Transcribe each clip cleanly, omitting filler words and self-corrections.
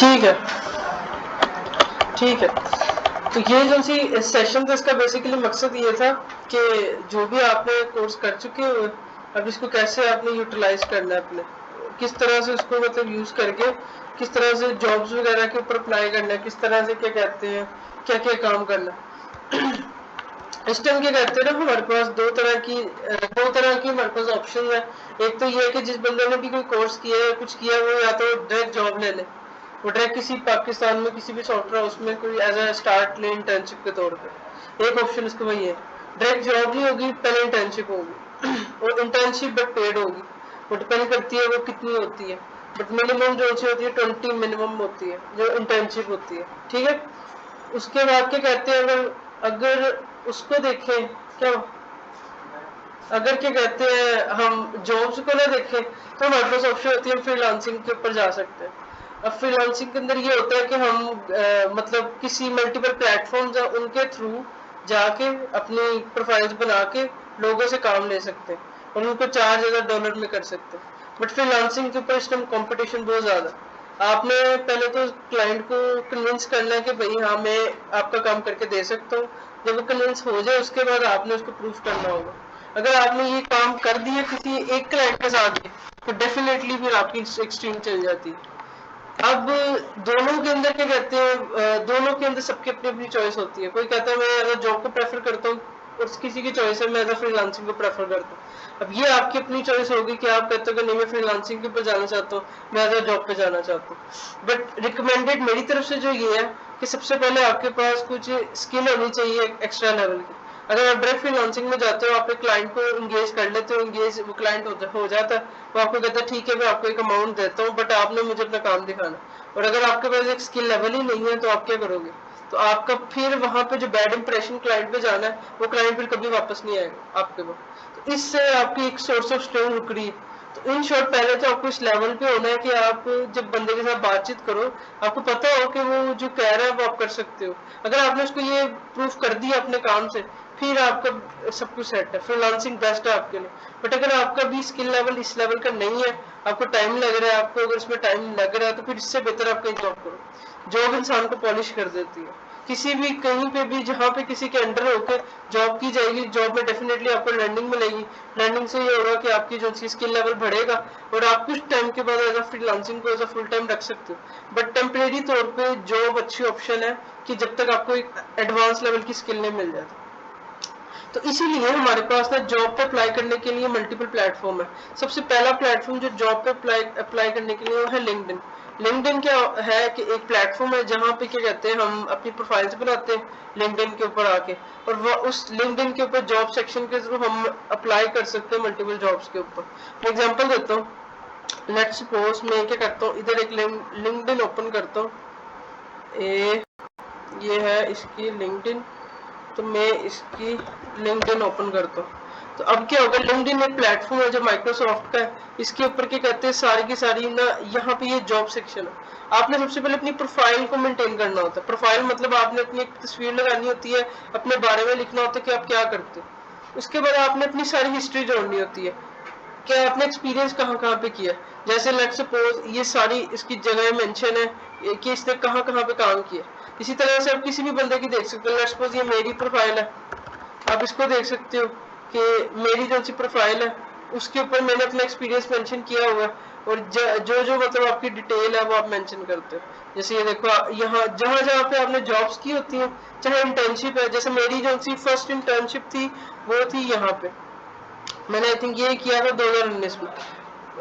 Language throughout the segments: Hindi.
ठीक है, ठीक है। तो ये जो सी सेशन था इसका बेसिकली मकसद ये था कि जो भी आपने कोर्स कर चुके हो अब इसको कैसे आपने यूटिलाइज करना है अपने, किस तरह से उसको मतलब यूज करके किस तरह से जॉब्स वगैरह के ऊपर अप्लाई करना है, किस तरह से क्या कहते हैं क्या क्या काम करना है। इस टाइम क्या कहते हैं ना हमारे पास दो तरह की हमारे पास ऑप्शन है। एक तो ये है कि जिस बंदे ने भी कोई कोर्स किया है कुछ किया वो या तो डायरेक्ट जॉब ले ले, वो डायरेक्ट किसी पाकिस्तान में किसी भी सॉफ्टवेयर हाउस में कोई एज ए स्टार्ट ले इंटर्नशिप के तौर पे। एक ऑप्शन इसका वही है, डायरेक्ट जॉब नहीं होगी पहले इंटर्नशिप होगी और इंटर्नशिप बट पेड होगी। वो डिपेंड करती है वो कितनी होती है, बट मिनिमम जो होती है 20 मिनिमम होती है जो इंटर्नशिप होती है। ठीक है, उसके बाद क्या कहते हैं अगर अगर उसको देखें क्या, अगर क्या कहते हैं हम जॉब्स को ना देखें तो हमारे पास ऑप्शन होती है फ्रीलांसिंग के ऊपर जा सकते हैं। अब फ्रीलांसिंग के अंदर ये होता है कि हम मतलब किसी मल्टीपल प्लेटफॉर्म्स है उनके थ्रू जाके अपनी प्रोफाइल्स बना के लोगों से काम ले सकते हैं और उनको $4,000 में कर सकते हैं। बट फ्रीलांसिंग के ऊपर इस टाइम कॉम्पिटिशन बहुत ज़्यादा। आपने पहले तो क्लाइंट को कन्विंस करना है कि भाई हाँ मैं आपका काम करके दे सकता हूँ। जब वो कन्विंस हो जाए उसके बाद आपने उसको प्रूफ करना होगा। अगर आपने ये काम कर दिया किसी एक क्लाइंट के साथ भी तो डेफिनेटली फिर आपकी एक्सट्रीम चल जाती है। अब दोनों के अंदर क्या कहते हैं दोनों के अंदर सबकी अपनी अपनी चॉइस होती है। कोई कहता है मैं अगर जॉब को प्रेफर करता हूँ और किसी की चॉइस है मैं एज फ्रीलांसिंग को प्रेफर करता हूँ। अब ये आपकी अपनी चॉइस होगी कि आप कहते हो कि नहीं मैं फ्रीलांसिंग के ऊपर जाना चाहता हूँ, मैं एज जॉब पे जाना चाहता हूँ। बट रिकमेंडेड मेरी तरफ से जो ये है कि सबसे पहले आपके पास कुछ स्किल होनी चाहिए एक्स्ट्रा लेवल की। अगर आप डायरेक्ट फ्रीलांसिंग में जाते हो आप एक क्लाइंट को इंगेज कर लेते हो, इंगेज वो क्लाइंट हो जाता है, वो आपको कहता है ठीक है मैं आपको एक अमाउंट देता हूँ बट आपने मुझे अपना काम दिखाना। और अगर आपके पास एक स्किल लेवल ही नहीं है तो आप क्या करोगे, तो आपका फिर वहां पे जो बैड इंप्रेशन क्लाइंट पे जाना है वो क्लाइंट फिर कभी वापस नहीं आएगा आपके पास। तो इससे आपकी एक सोर्स ऑफ स्ट्रेन रुक रही है। तो इन शॉर्ट पहले तो आपको इस लेवल पे होना है कि आप जब बंदे के साथ बातचीत करो आपको पता हो कि वो जो कह रहा है वो आप कर सकते हो। अगर आपने उसको ये प्रूफ कर दिया अपने काम से फिर आपका सब कुछ सेट है, फ्रीलांसिंग बेस्ट है आपके लिए। बट अगर आपका भी स्किल लेवल इस लेवल का नहीं है, आपको टाइम लग रहा है, आपको अगर इसमें टाइम लग रहा है तो फिर इससे बेहतर आप कहीं जॉब करो। जॉब इंसान को पॉलिश कर देती है। किसी भी कहीं पे भी जहाँ पे किसी के अंडर होकर जॉब की जाएगी जॉब में डेफिनेटली आपको लर्निंग मिलेगी। लर्निंग से ये होगा कि आपकी जो स्किल लेवल बढ़ेगा और आप कुछ टाइम के बाद एज फ्रीलांसिंग को एज फुल टाइम रख सकते हो। बट टेम्परेरी तौर पे जॉब अच्छी ऑप्शन है कि जब तक आपको एक एडवांस लेवल की स्किल नहीं मिल जाती। तो इसीलिए हमारे पास ना जॉब पे अप्लाई करने के लिए मल्टीपल प्लेटफॉर्म है। सबसे पहला प्लेटफॉर्म जो जॉब पे अप्लाई करने के लिए वो है लिंक्डइन। लिंक्डइन क्या है कि एक प्लेटफॉर्म है जहाँ पे क्या कहते हैं हम अपनी प्रोफाइल्स बनाते हैं लिंक्डइन के ऊपर आके, और वो उस लिंक्डइन के ऊपर जॉब सेक्शन के थ्रू हम अप्लाई कर सकते हैं मल्टीपल जॉब्स के ऊपर। मैं एग्जांपल देता हूँ। लेट्स सपोज मैं क्या करता हूँ इधर एक लिंक्डइन ओपन करता हूँ। ये है इसकी लिंक्डइन, तो मैं इसकी लिंक्डइन ओपन करता हूँ। तो अब क्या होगा, लिंक्डइन एक प्लेटफॉर्म है जो माइक्रोसॉफ्ट का है। इसके ऊपर क्या कहते हैं सारी की सारी ना यहाँ पे ये जॉब सेक्शन है। आपने सबसे पहले अपनी प्रोफाइल को मेंटेन करना होता है। प्रोफाइल मतलब आपने अपनी एक तस्वीर लगानी होती है, अपने बारे में लिखना होता है कि आप क्या करते हो। उसके बाद आपने अपनी सारी हिस्ट्री जोड़नी होती है कि आपने एक्सपीरियंस कहाँ कहाँ पे किया। जैसे लेट्स सपोज ये सारी इसकी जगह मेंशन है कि इसने कहाँ कहाँ पे काम किया। इसी तरह से आप किसी भी बंदे की देख सकते हो। लेट्स सपोज ये मेरी प्रोफाइल है, आप इसको देख सकते हो कि मेरी जो सी प्रोफाइल है उसके ऊपर मैंने अपना एक्सपीरियंस मेंशन किया हुआ है और जो जो मतलब आपकी डिटेल है वो आप मेंशन करते हो। जैसे ये देखो यहाँ जहाँ जहाँ पे आपने जॉब्स की होती हैं, चाहे इंटर्नशिप है, जैसे मेरी जो सी फर्स्ट इंटर्नशिप थी वो थी यहाँ पे, मैंने आई थिंक ये किया था 2019 में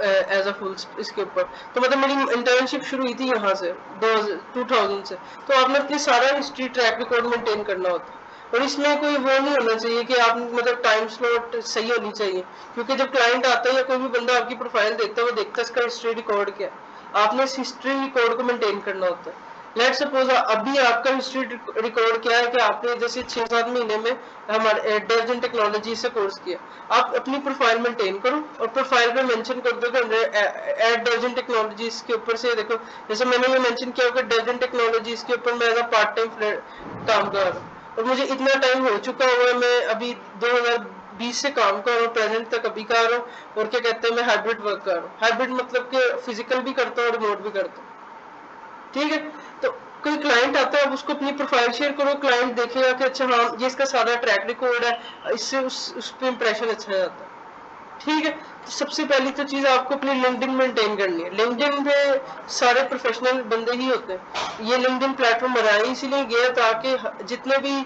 एज अ फुल इसके ऊपर। तो मतलब मेरी इंटर्नशिप शुरू हुई थी यहाँ से 2000 से। तो आपने अपनी सारा हिस्ट्री ट्रैक रिकॉर्ड मेंटेन करना होता है। और इसमें कोई वो नहीं होना चाहिए कि आप मतलब टाइम स्लॉट सही होनी चाहिए, क्योंकि जब क्लाइंट आता है या कोई भी बंदा आपकी प्रोफाइल देखता है वो देखता है इसका हिस्ट्री रिकॉर्ड क्या है। आपने इस हिस्ट्री रिकॉर्ड को मेंटेन करना होता है। लेट सपोज अभी आपका हिस्ट्री रिकॉर्ड क्या है कि आपने जैसे 6-7 महीने में हमारे डर्जन टेक्नोलॉजी से कोर्स किया। आप अपनी प्रोफाइल मेंटेन करो और प्रोफाइल पे मेंशन कर दो कि एट डर्जन टेक्नोलॉजीज के ऊपर से देखो, जैसे मैंने ये मेंशन किया कि डर्जन टेक्नोलॉजीज के ऊपर मैं एज अ पार्ट टाइम काम कर रहा हूँ और मुझे इतना टाइम हो चुका हुआ है, मैं अभी 2020 से काम कर रहा हूँ, प्रेजेंट तक अभी कर रहा हूँ। और क्या कहते हैं मैं हाइब्रिड वर्क कर रहा हूँ। हाइब्रिड मतलब कि फिजिकल भी करता हूँ और रिमोट भी करता हूँ। ठीक है। तो कोई क्लाइंट आता है, अब उसको अपनी प्रोफाइल शेयर करो, क्लाइंट देखेगा कि अच्छा हाँ ये इसका सारा ट्रैक रिकॉर्ड है, इससे उस पर इंप्रेशन अच्छा जाता है। ठीक है। तो सबसे पहली तो चीज आपको अपनी लिंक्डइन मेंटेन करनी है। लिंक्डइन पे सारे प्रोफेशनल बंदे ही होते हैं। ये लिंक्डइन प्लेटफॉर्म बनाया इसीलिए गया ताकि जितने भी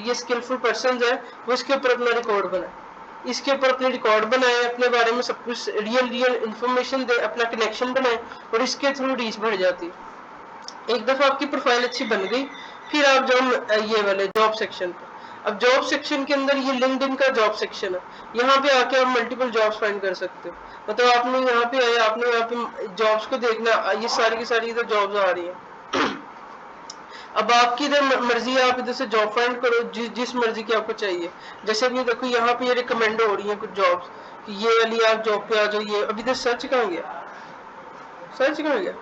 ये स्किलफुल पर्सन है वो इसके ऊपर अपना रिकॉर्ड बनाए, इसके ऊपर अपने रिकॉर्ड बनाए, अपने बारे में सब कुछ रियल इंफॉर्मेशन दे, अपना कनेक्शन बनाए और इसके थ्रू रीच बढ़ जाती है। एक दफा आपकी प्रोफाइल अच्छी बन गई, फिर आप जाओ ये वाले जॉब सेक्शन पे। अब जॉब सेक्शन के अंदर ये लिंक्डइन का जॉब सेक्शन है, यहाँ पे आके आप मल्टीपल जॉब्स फाइंड कर सकते हो। मतलब आपने यहाँ पे आए, आपने यहाँ पे जॉब्स को देखना, ये सारी की सारी इधर जॉब्स आ रही है। अब आपकी इधर मर्जी है, आप इधर से जॉब फाइंड करो जिस मर्जी की आपको चाहिए। जैसे अभी देखो यहाँ पे ये रिकमेंड हो रही है कुछ जॉब्स कि ये वाली आप जॉब पे आ जाओ। ये अभी इधर सर्च कहाँ गया, सर्च कहाँ गया,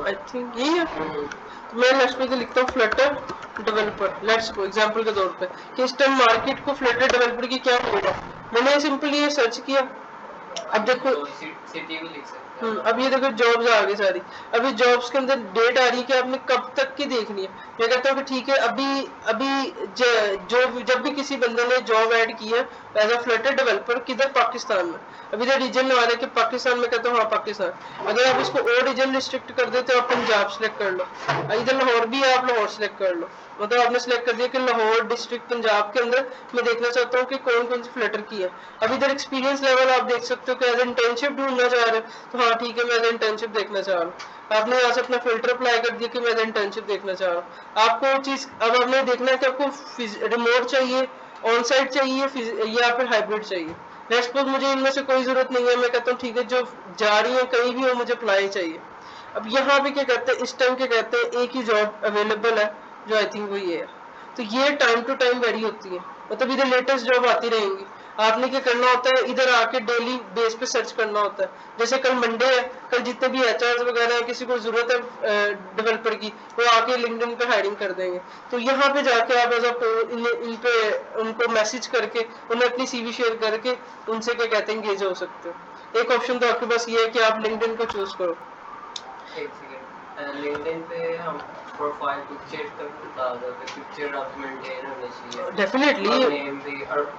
आई थिंक यही है। तो मैं नेक्स्ट पे लिखता हूँ Flutter developer. Let's go example के तौर पे कि इस टाइम मार्केट को फ्लटर डेवलपर की क्या नीड है, मैंने सिंपली ये सर्च किया। अब देखो सिटी भी लिख सकते हैं। अब ये देखो जॉब्स आ गई सारी। अभी जॉब्स के अंदर डेट आ रही है कि आपने कब तक की देखनी है। मैं कहता हूँ कि ठीक है, अभी अभी जब भी किसी बंदे ने जॉब ऐड की है एज अ फ्लटर डेवलपर किधर, पाकिस्तान में, अभी इधर रीजन आ रहा है कि पाकिस्तान में, कहता हूँ हाँ पाकिस्तान। अगर आप इसको और रीजन रिस्ट्रिक्ट कर देते हो, आप पंजाब सेलेक्ट कर लो, इधर लाहौर भी है आप लाहौर सेलेक्ट कर लो। मतलब आपने सेलेक्ट कर दिया कि लाहौर डिस्ट्रिक्ट पंजाब के अंदर मैं देखना चाहता हूँ कि कौन कौन सी फ्लटर की है। अब इधर एक्सपीरियंस लेवल आप देख सकते हो कि एज इंटर्नशिप ढूंढना चाह रहे हैं, तो हाँ ठीक है मैं एज इंटर्नशिप देखना चाह रहा हूँ। आपने यहाँ से अपना फिल्टर अप्लाई कर दिया कि मैं एज इंटर्नशिप देखना चाह रहा हूँ। आपको चीज अब आपने देखना है कि आपको रिमोट चाहिए, ऑन साइट चाहिए या फिर हाइब्रिड चाहिए। लेट्स सपोज मुझे इनमें से कोई जरूरत नहीं है, मैं कहता हूँ ठीक है जो जा रही है कहीं भी हो मुझे अप्लाई चाहिए। अब यहाँ पे क्या कहते हैं, इस टाइम क्या कहते हैं, एक ही जॉब अवेलेबल है जो आई थिंक वो ये है। तो ये टाइम टू टाइम वेरी होती है, मतलब इधर लेटेस्ट जॉब आती रहेंगी। आपने क्या करना होता है, इधर आके डेली बेस पे सर्च करना होता है। जैसे कल मंडे है, कल जितने भी एचआर वगैरह है, किसी को जरूरत है डेवलपर की, वो आके लिंक्डइन पे हायरिंग कर देंगे। तो यहाँ पे जाके आप इन पे उनको मैसेज करके उन्हें अपनी सीवी शेयर करके उनसे क्या कहते हैं एंगेज हो सकते हो। एक ऑप्शन तो आपके पास ये है कि आप लिंक्डइन को चूज करो। एक सेकंड, लिंक्डइन पे हम प्रोफाइल पिक्चर तक बता दो कि पिक्चर आप मेंटेन होनी चाहिए डेफिनेटली नेम भी और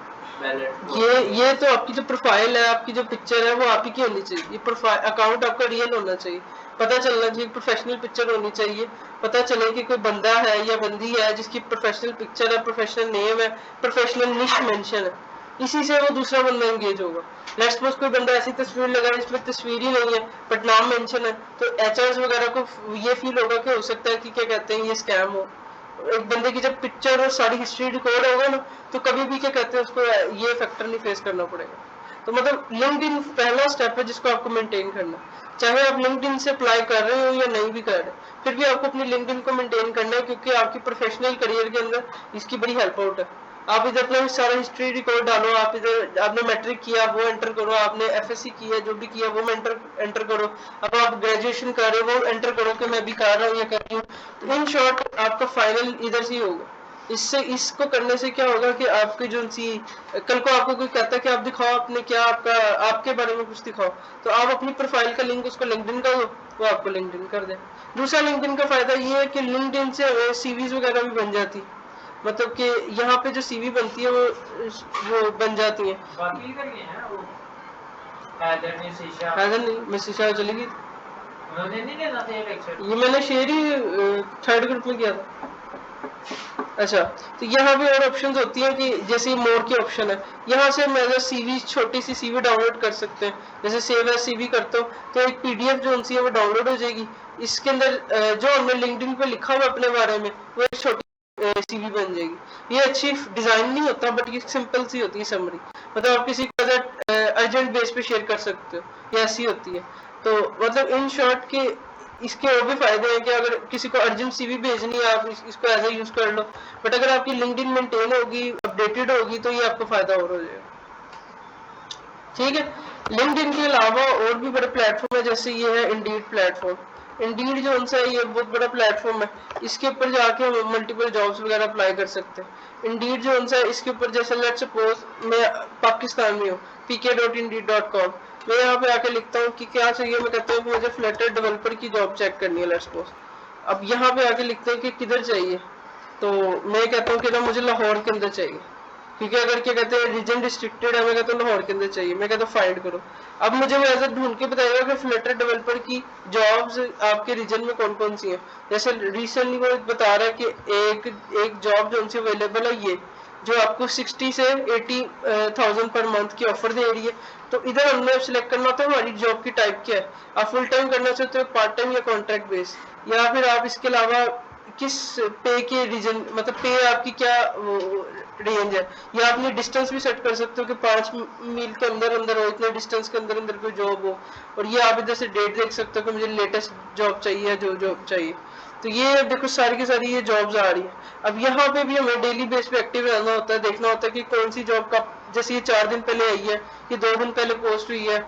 ये तो आपकी जो प्रोफाइल है, आपकी जो पिक्चर है वो आप ही की होनी चाहिए। ये प्रोफाइल अकाउंट आपका रियल होना चाहिए, पता चलना चाहिए, प्रोफेशनल पिक्चर होनी चाहिए। पता चले कि कोई बंदा है या बंदी है जिसकी प्रोफेशनल पिक्चर है, प्रोफेशनल नेम है, प्रोफेशनल निश मेंशन है, इसी से वो दूसरा बंदा एंगेज होगा। लेट्स सपोज कोई बंदा ऐसी तस्वीर लगा जिसमें तस्वीर ही नहीं है बट नाम मेंशन है, तो एचआरएस वगैरह को ये फील होगा कि हो सकता है कि क्या कहते हैं ये स्कैम हो। एक बंदे की जब पिक्चर और सारी हिस्ट्री रिकॉर्ड होगा ना, तो कभी भी क्या कहते हैं उसको ये फैक्टर नहीं फेस करना पड़ेगा। तो मतलब लिंक्डइन पहला स्टेप है जिसको आपको मेंटेन करना, चाहे आप लिंक्डइन से अप्लाई कर रहे हो या नहीं भी कर रहे, फिर भी आपको अपनी लिंक्डइन को मेंटेन करना है, क्योंकि आपकी प्रोफेशनल करियर के अंदर इसकी बड़ी हेल्प आउट है। आप इधर अपना सारा हिस्ट्री रिकॉर्ड डालो, आप इधर आपने मैट्रिक किया वो एंटर करो, आपने एफएससी किया जो भी किया वो एंटर करो, अब आप ग्रेजुएशन कर रहे हो वो एंटर करो कि मैं भी कर रहा हूँ या कर रही हूँ। तो इन शॉर्ट आपका फाइनल इधर से ही होगा। इससे इसको करने से क्या होगा कि आपकी जो सी कल को आपको कोई कहता है कि आप दिखाओ अपने क्या आपका आपके बारे में कुछ दिखाओ, तो आप अपनी प्रोफाइल का लिंक उसको लिंक्डइन का दो, वो आपको लिंक्डइन कर दे। दूसरा लिंक्डइन का फायदा ये है कि लिंक्डइन से सीवीज वगैरह भी बन जाती, मतलब कि यहाँ पे जो सीवी बनती है वो बन जाती है। बाकी इधर ये है वो हैदर ने शीशा, हैदर नहीं, मैं शीशा चली गई, उन्होंने नहीं लेना था ये लेक्चर, ये मैंने शेयर ही थर्ड ग्रुप में किया था। अच्छा, तो यहाँ भी और ऑप्शंस होती हैं कि जैसे मोर की ऑप्शन है, यहाँ से मैं सीवी छोटी सी सीवी डाउनलोड कर सकते हैं। जैसे सेव एज सीवी करता हूँ तो एक पीडीएफ जो सी है वो डाउनलोड हो जाएगी। इसके अंदर जो हमने लिंक्डइन पे लिखा हुआ अपने बारे में वो एक छोटी सीवी बन जाएगी। ये अच्छी डिजाइन नहीं होता बट ये सिंपल सी होती है समरी, मतलब आप किसी को अर्जेंट बेस पे शेयर कर सकते हो, ये ऐसी होती है। तो मतलब इन शॉर्ट के इसके और भी फायदे हैं कि अगर किसी को अर्जेंट सीवी भेजनी है आप इसको एज ए यूज कर लो, बट अगर आपकी लिंक्डइन मेंटेन होगी अपडेटेड होगी तो ये आपको फायदा और हो जाएगा। ठीक है, लिंक्डइन के अलावा और भी बड़े प्लेटफॉर्म है, जैसे ये है इंडीड प्लेटफॉर्म। इंडीड जो उनसा है ये बहुत बड़ा प्लेटफॉर्म है, इसके ऊपर जाके हम मल्टीपल जॉब्स वगैरह अप्लाई कर सकते हैं। इंडीड जो उनसा है इसके ऊपर जैसे लेट्स सपोज मैं पाकिस्तान में हूँ pk.indeed.com, मैं यहाँ पे आके लिखता हूँ कि क्या चाहिए, मैं कहता हूँ कि मुझे फ्लटर डेवलपर की जॉब चेक करनी है, लेट्स सपोज। अब यहाँ पे आके लिखते हैं कि किधर चाहिए, तो मैं कहता हूँ कि ना मुझे लाहौर के अंदर चाहिए, क्योंकि अगर क्या कहते हैं रीजन रिस्ट्रिक्टेड है, मैं कहता हूँ लाहौर के अंदर चाहिए, मैं कहता हूँ फाइंड करो। अब मुझे वो ऐसा ढूंढ के बताएगा कि फ्लटर डेवलपर की जॉब्स आपके रीजन में कौन कौन सी है। जैसे रिसेंटली वो बता रहा है कि एक जॉब जो उनसे अवेलेबल है, ये जो आपको 60 से 80,000 पर मंथ की ऑफर दे रही है। तो इधर हमने सिलेक्ट करना होता है हमारी जॉब की टाइप क्या है, आप फुल टाइम करना चाहते हो, पार्ट टाइम या कॉन्ट्रैक्ट बेस, या फिर आप इसके अलावा किस पे के रीजन, मतलब पे आपकी क्या रेंज है, या आप ये डिस्टेंस भी सेट कर सकते हो कि 5 मील के अंदर अंदर हो, इतने डिस्टेंस के अंदर अंदर कोई जॉब हो। और ये आप इधर से डेट देख सकते हो कि मुझे लेटेस्ट जॉब चाहिए, जो जॉब चाहिए। तो ये देखो सारी की सारी ये जॉब्स आ रही है। अब यहाँ पे भी हमें डेली बेस पे एक्टिव रहना होता है, देखना होता है कि कौन सी जॉब का, जैसे ये 4 दिन पहले आई है, ये 2 दिन पहले पोस्ट हुई है,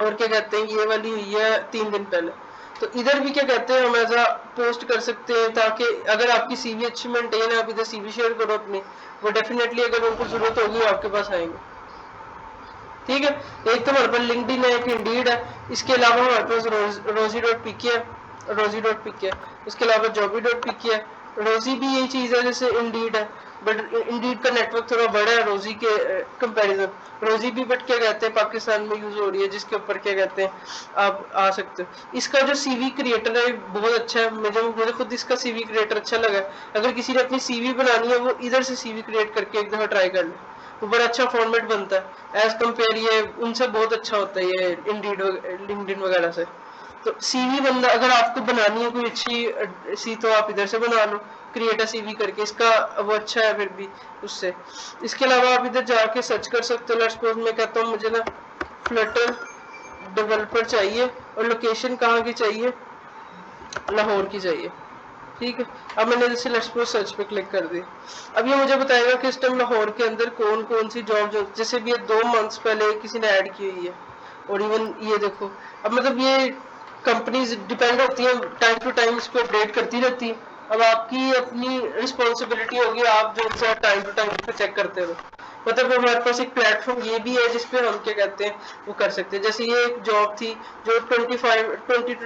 और क्या कहते हैं ये वाली हुई है 3 दिन पहले। तो इधर भी क्या कहते हैं हम ऐसा पोस्ट कर सकते हैं, ताकि अगर आपकी सीवी अच्छी मेंटेन है, आप इधर सीवी शेयर करो अपनी, वो डेफिनेटली अगर उनको जरूरत होगी आपके पास आएंगे। ठीक है, एक तो हमारे पास लिंक्डइन है, एक इंडीड है, इसके अलावा हमारे पास रोजी डॉट पीके है, रोजी डॉट पीके है, इसके अलावा जॉबी डॉट पीके है। रोजी भी यही चीज है जैसे इंडीड है, बट इंडीड का नेटवर्क थोड़ा बड़ा है रोजी के कंपैरिजन। रोजी भी बट क्या कहते हैं पाकिस्तान में यूज हो रही है, जिसके ऊपर क्या कहते हैं आप आ सकते हो। इसका जो सीवी क्रिएटर है बहुत अच्छा है, मुझे खुद इसका सीवी क्रिएटर अच्छा लगा। अगर किसी ने अपनी सीवी बनानी है, वो इधर से सीवी क्रिएट करके एक दफा ट्राई कर ले, वो बड़ा अच्छा फॉर्मेट बनता है एज कम्पेयर, ये उनसे बहुत अच्छा होता है ये इंडीड लिंक्डइन वगैरह से। तो सीवी बंदा अगर आपको बनानी है कोई अच्छी सी, तो आप इधर से बना लो, क्रिएट अ सीवी करके, इसका वो अच्छा है फिर भी उससे। इसके अलावा आप इधर जाके सर्च कर सकते हो। लेट्स सपोज मैं कहता हूँ मुझे ना फ्लटर डेवलपर चाहिए, और लोकेशन कहाँ की चाहिए, लाहौर की चाहिए। ठीक है, अब मैंने जैसे लेट्स सपोज सर्च पे क्लिक कर दी। अब ये मुझे बताएगा कि इस टाइम लाहौर के अंदर कौन कौन सी जॉब, जो जैसे भी ये 2 मंथ्स पहले किसी ने ऐड की हुई है, और इवन ये देखो, अब मतलब ये कंपनीज डिपेंड होती है, टाइम टू टाइम इसको अपडेट करती रहती है। अब आपकी अपनी रिस्पॉन्सिबिलिटी होगी, आप जो है टाइम टू टाइम इसको चेक करते रहो। मतलब हमारे पास एक प्लेटफॉर्म ये भी है जिसपे हम क्या कहते हैं वो कर सकते हैं। जैसे ये एक जॉब थी जो 20 to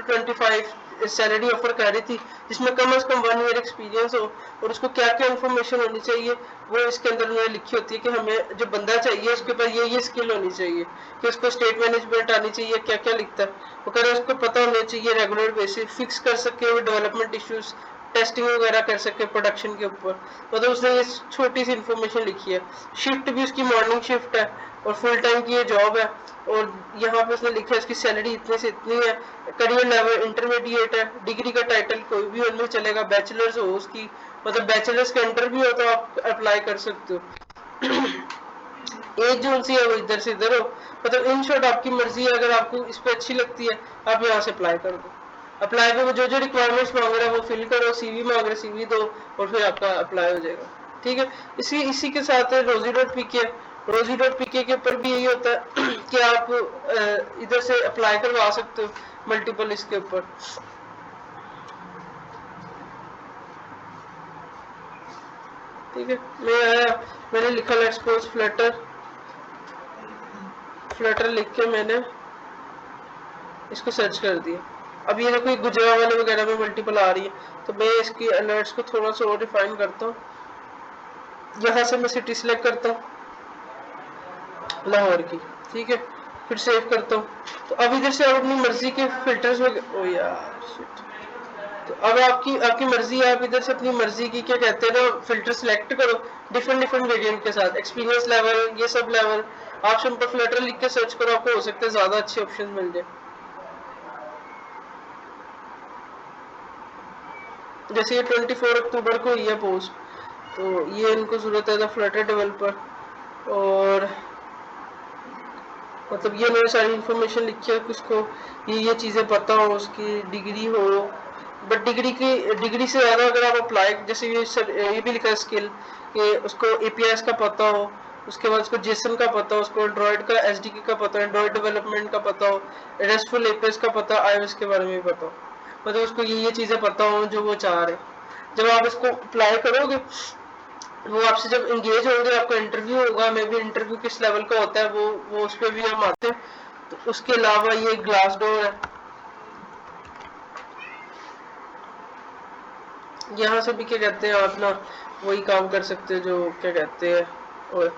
25 सैलरी ऑफर कर रही थी, जिसमें कम से कम 1 ईयर एक्सपीरियंस हो, और उसको क्या क्या इन्फॉर्मेशन होनी चाहिए वो इसके अंदर उन्होंने लिखी होती है कि हमें जो बंदा चाहिए उसके ऊपर ये स्किल होनी चाहिए, कि उसको स्टेट मैनेजमेंट आनी चाहिए, क्या क्या लिखता है वो कह रहे उसको पता होना चाहिए, रेगुलर बेसिस फिक्स कर सके डेवलपमेंट इश्यूज, टेस्टिंग वगैरह कर सके प्रोडक्शन के ऊपर। मतलब उसने ये छोटी सी इन्फॉर्मेशन लिखी है। शिफ्ट भी उसकी मॉर्निंग शिफ्ट है, और फुल टाइम की ये जॉब है, और यहाँ पे उसने लिखा है इसकी सैलरी इतने से इतनी है, करियर लेवल इंटरमीडिएट है, डिग्री का टाइटल कोई भी उनमें चलेगा, बैचलर्स हो उसकी, मतलब बैचलर्स के अंडर भी हो तो आप अप्लाई कर सकते हो। एज जो उनसी है वो इधर से इधर हो, मतलब इन शॉर्ट आपकी मर्जी है, अगर आपको इस पे अच्छी लगती है आप यहाँ से अप्लाई कर दो। अप्लाई पे वो जो जो रिक्वायरमेंट्स मांग रहा है वो फिल करो, सीवी मांग रहे सीवी दो, और फिर आपका अप्लाई हो जाएगा। ठीक है, इसी के साथ रोजी डॉट पीके, रोजी डॉट पीके के ऊपर भी यही होता है कि आप इधर से अप्लाई करवा सकते हो मल्टीपल इसके ऊपर। ठीक है, मैं आया, मैंने लिखा लेट्स सपोज फ्लटर, फ्लटर लिख के मैंने इसको सर्च कर दिया। अब ये देखो गुजरात वाले वगैरह में मल्टीपल आ रही है, तो मैं इसकी अलर्ट्स को थोड़ा सा और डिफाइन करता हूँ। यहाँ से मैं सिटी सिलेक्ट करता हूँ लाहौर की, ठीक है, फिर सेव करता हूँ। तो अब इधर से आप अपनी मर्जी के फिल्टर्स ओ यार शिट। तो अब आपकी आपकी मर्जी है, आप इधर से अपनी मर्जी की क्या कहते हैं ना फिल्टर सिलेक्ट करो, डिफरेंट डिफरेंट वेरिएंट के साथ, एक्सपीरियंस लेवल, ये सब लेवल। आप सिंपल फ्लटर लिख के सर्च करो, आपको हो सकता है ज्यादा अच्छे ऑप्शन मिल जाए। जैसे ये 24 अक्टूबर को हुई है पोस्ट, तो ये इनको जरूरत है फ्लटर डेवलपर, और मतलब ये मैंने सारी इन्फॉर्मेशन लिखी है कि उसको ये चीज़ें पता हो, उसकी डिग्री हो, बट डिग्री से ज़्यादा अगर आप अप्लाई, जैसे ये भी लिखा है स्किल, कि उसको एपीआईएस का पता हो, उसके बाद उसको जेसन का पता हो, उसको एंड्रॉइड का एसडीके का पता हो, एंड्रॉइड डेवलपमेंट का पता हो, रेस्टफुल एपीएस का पता, आईओएस के बारे में भी पता हो, मतलब उसको ये चीज़ें पता हो जो वो चाह रहे हैं। जब आप इसको अप्लाई करोगे, वो आपसे जब एंगेज होंगे, आपका इंटरव्यू होगा, मे भी इंटरव्यू किस लेवल का होता है वो उस पर भी हम आते हैं। तो उसके अलावा ये ग्लास डोर है, यहाँ से भी क्या कहते हैं आप ना वही काम कर सकते हो जो क्या कहते हैं, और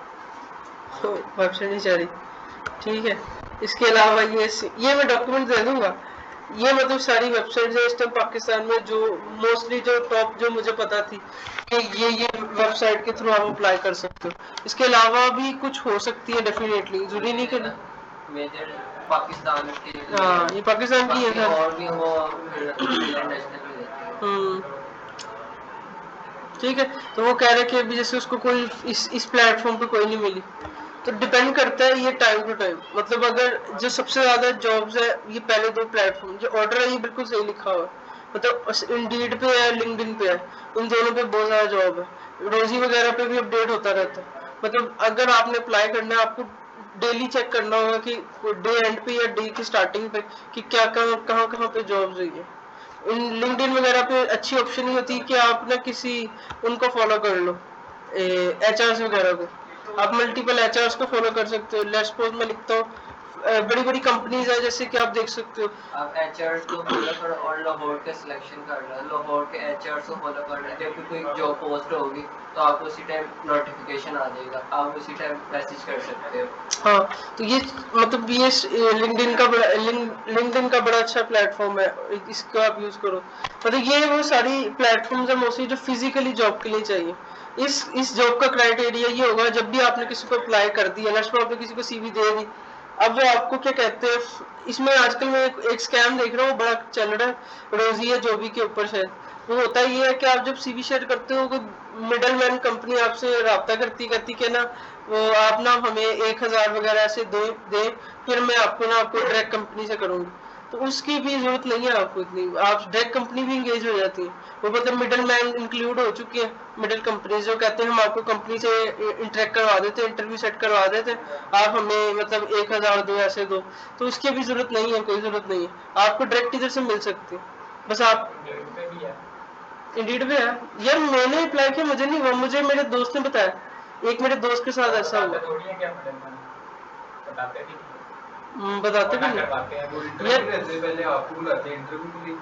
वेबसाइट नहीं चल रही, ठीक है। इसके अलावा ये मैं डॉक्यूमेंट दे दूंगा, ये मतलब सारी वेबसाइट है इस टाइम पाकिस्तान में जो मोस्टली जो टॉप जो मुझे पता थी कि ये वेबसाइट के थ्रू आप अप्लाई कर सकते हो। इसके अलावा भी कुछ हो सकती है डेफिनेटली, जरूरी नहीं कि मेजर पाकिस्तान के हाँ ये पाकिस्तान की है बाकी सर। और भी हो इंटरनेशनल भी देते हैं। ठीक है, तो वो कह रहे कि अभी जैसे उसको कोई इस प्लेटफॉर्म पे कोई नहीं मिली, तो डिपेंड करता है ये टाइम टू टाइम, मतलब अगर जो सबसे ज्यादा जॉब्स है ये पहले दो प्लेटफॉर्म जो ऑर्डर है ये बिल्कुल सही लिखा हुआ है, मतलब इंडीड पे है, लिंक्डइन पे है, इन दोनों पे बहुत ज्यादा जॉब है, रोजी वगैरह पे भी अपडेट होता रहता है। मतलब अगर आपने अप्लाई करना है आपको डेली चेक करना होगा कि डे एंड पे या डे की स्टार्टिंग पे कि क्या कहाँ कहाँ पे जॉब्स हुई है। लिंक्डइन वगैरह पे अच्छी ऑप्शन ही होती है कि आप ना किसी उनको फॉलो कर लो, एचआरस वगैरह को, आप मल्टीपल एचआरस को फॉलो कर सकते हो। लेट्स सपोज मैं लिखता हूँ बड़ी बड़ी कंपनीज है जैसे कि आप देख सकते हो, आप एचआरस को फॉलो करो और लाहौर के सिलेक्शन कर लो, लाहौर के एचआरस को फॉलो कर लो, जब भी कोई जॉब पोस्ट होगी तो आपको उसी टाइम नोटिफिकेशन आ जाएगा, आप उसी टाइम मैसेज कर सकते हो। हाँ तो ये मतलब ये लिंक्डइन का बड़ा अच्छा प्लेटफॉर्म है, इसको आप यूज करो। मतलब ये वो सारी प्लेटफॉर्म्स है मोस्टली जो फिजिकली जॉब के लिए चाहिए। इस जॉब का क्राइटेरिया ये होगा जब भी आपने किसी को अप्लाई कर दिया, लेट्स आपने किसी को सीवी दे दी, अब वो आपको क्या कहते हैं, इसमें आजकल मैं एक स्कैम देख रहा हूँ बड़ा चल रहा है, रोजी है जो भी के ऊपर शायद, वो होता ये है कि आप जब सीवी शेयर करते हो कोई मिडल मैन कंपनी आपसे रब्ता करती कि ना वो आप ना हमें 1000 वगैरह ऐसे दे फिर मैं आपको डायरेक्ट कंपनी से करूंगी, तो उसकी भी जरूरत नहीं है आपको इतनी, आप डायरेक्ट कंपनी भी इंगेज हो जाती है। वो मतलब मिडल मैन इंक्लूड हो चुकी है, मिडिल कंपनी जो कहते हैं हम आपको कंपनी से इंटरेक्ट करवा देते हैं, इंटरव्यू सेट करवा देते हैं, आप हमें मतलब 1000 दो ऐसे दो, तो उसकी भी जरूरत नहीं है, कोई जरूरत नहीं है, आपको डायरेक्ट इधर से मिल सकती है। बस आप इंडीड पे है यार, मैंने अप्लाई किया मुझे नहीं हुआ, मुझे मेरे दोस्त ने बताया, एक मेरे दोस्त के साथ ऐसा हुआ। बताते भी नहीं यार पहले आपको बुलाते हैं इंटरव्यू के लिए,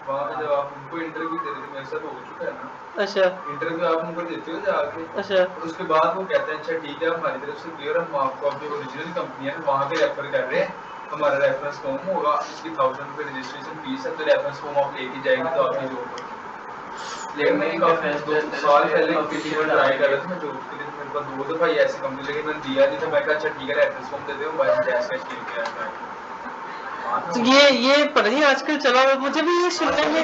वहाँ पे जब आप उनको इंटरव्यू दे रहे थे मेरे साथ हो चुका है ना। अच्छा इंटरव्यू आप उनको देते हो जाके, अच्छा, और उसके बाद वो कहते हैं अच्छा ठीक है हमारी तरफ से क्लियर, हम आपको अपनी ओरिजिनल कंपनी है वहाँ पे रेफर कर रहे हैं, हमारा रेफरेंस फॉर्म होगा, इसकी 1000 रुपये रजिस्ट्रेशन फीस है, तो रेफरेंस फॉर्म आप लेके जाएंगे तो आपकी जॉब होगी। लेकिन मैं काफी 2 साल पहले पिछली बार ट्राई कर रहा था मैं जॉब के लिए, मेरे पास 2 दफा ऐसी कंपनी लगी, मैंने दिया नहीं था, मैं कहा अच्छा ठीक है रेफरेंस फॉर्म दे दो, बाय कैश कैश लेके आया। तो ये पता नहीं आजकल चला हुआ, मुझे भी ये सुनने में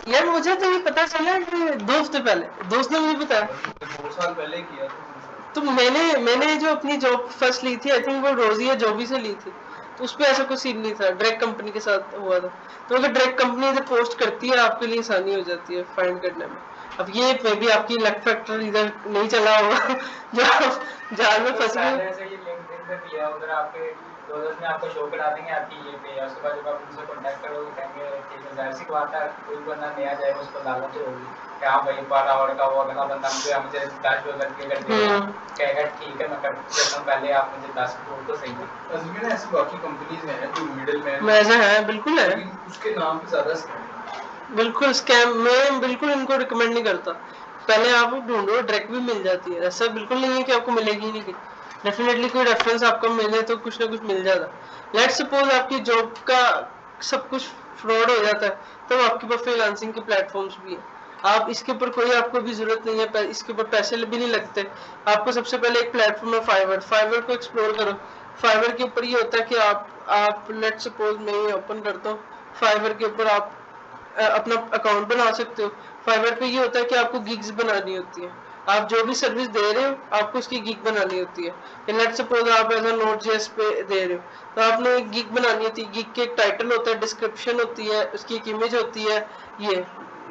यार मुझे तो ये पता चला कि 2 हफ्ते पहले दोस्त ने मुझे बताया, 2 साल पहले किया था। तो मैंने जो अपनी जॉब फर्स्ट ली थी आई थिंक वो रोजी या जॉबी से ली थी, तो उस पर ऐसा कोई सीन नहीं था, डायरेक्ट कंपनी के साथ हुआ था। तो अगर डायरेक्ट कंपनी इधर पोस्ट करती है आपके लिए आसानी हो जाती है फाइंड करने में। अब ये मे भी आपकी लक फैक्टर इधर नहीं चला होगा जो आप जाल में फंस गए। उधर आपके दोस्त ने आपको शो करा देंगे आपकी ये पे, उसके बाद जब आप उनसे कांटेक्ट करोगे कहेंगे ठीक है, जाहिर सी बात है कोई बंदा नया जाएगा उसको लालच होगी कि हाँ भाई $12 का वो अगला बंदा मुझे $10 की कर देगा, कहेगा ठीक है मैं कर देता हूँ, पहले आप मुझे 10 तो सही है। असल में ऐसी बाकी कंपनीज हैं जो मिडिल मैन ऐसा है, बिल्कुल है, उसके नाम पे ज्यादा स्कैम, बिल्कुल स्कैम, मैं बिल्कुल इनको रिकमेंड नहीं करता। पहले आप ढूंढो, डायरेक्ट भी मिल जाती है, ऐसा बिल्कुल नहीं है कि आपको मिलेगी नहीं, डेफिनेटली कोई रेफरेंस आपको मिले तो कुछ ना कुछ मिल जाता। लेट्स सपोज आपकी जॉब का सब कुछ फ्रॉड हो जाता है, तो आपके पास फ्रीलांसिंग के प्लेटफॉर्म्स भी है, आप इसके ऊपर कोई आपको भी जरूरत नहीं है, इसके ऊपर पैसे भी नहीं लगते। आपको सबसे पहले एक प्लेटफॉर्म है फाइवर को एक्सप्लोर करो। फाइवर के ऊपर ये होता है कि आप लेट्स सपोज मैं ये ओपन करता हूँ, फाइवर के ऊपर आप अपना अकाउंट बना सकते हो। फाइवर पे ये होता है कि आपको गिग्स बनानी होती है, आप जो भी सर्विस दे रहे हो आपको उसकी गिग बनानी होती है। लेट्स सपोज आप एज Node.js पे दे रहे हो तो आपने एक गिग बनानी होती है, गिग के एक टाइटल होता है, डिस्क्रिप्शन होती है, उसकी एक इमेज होती है, ये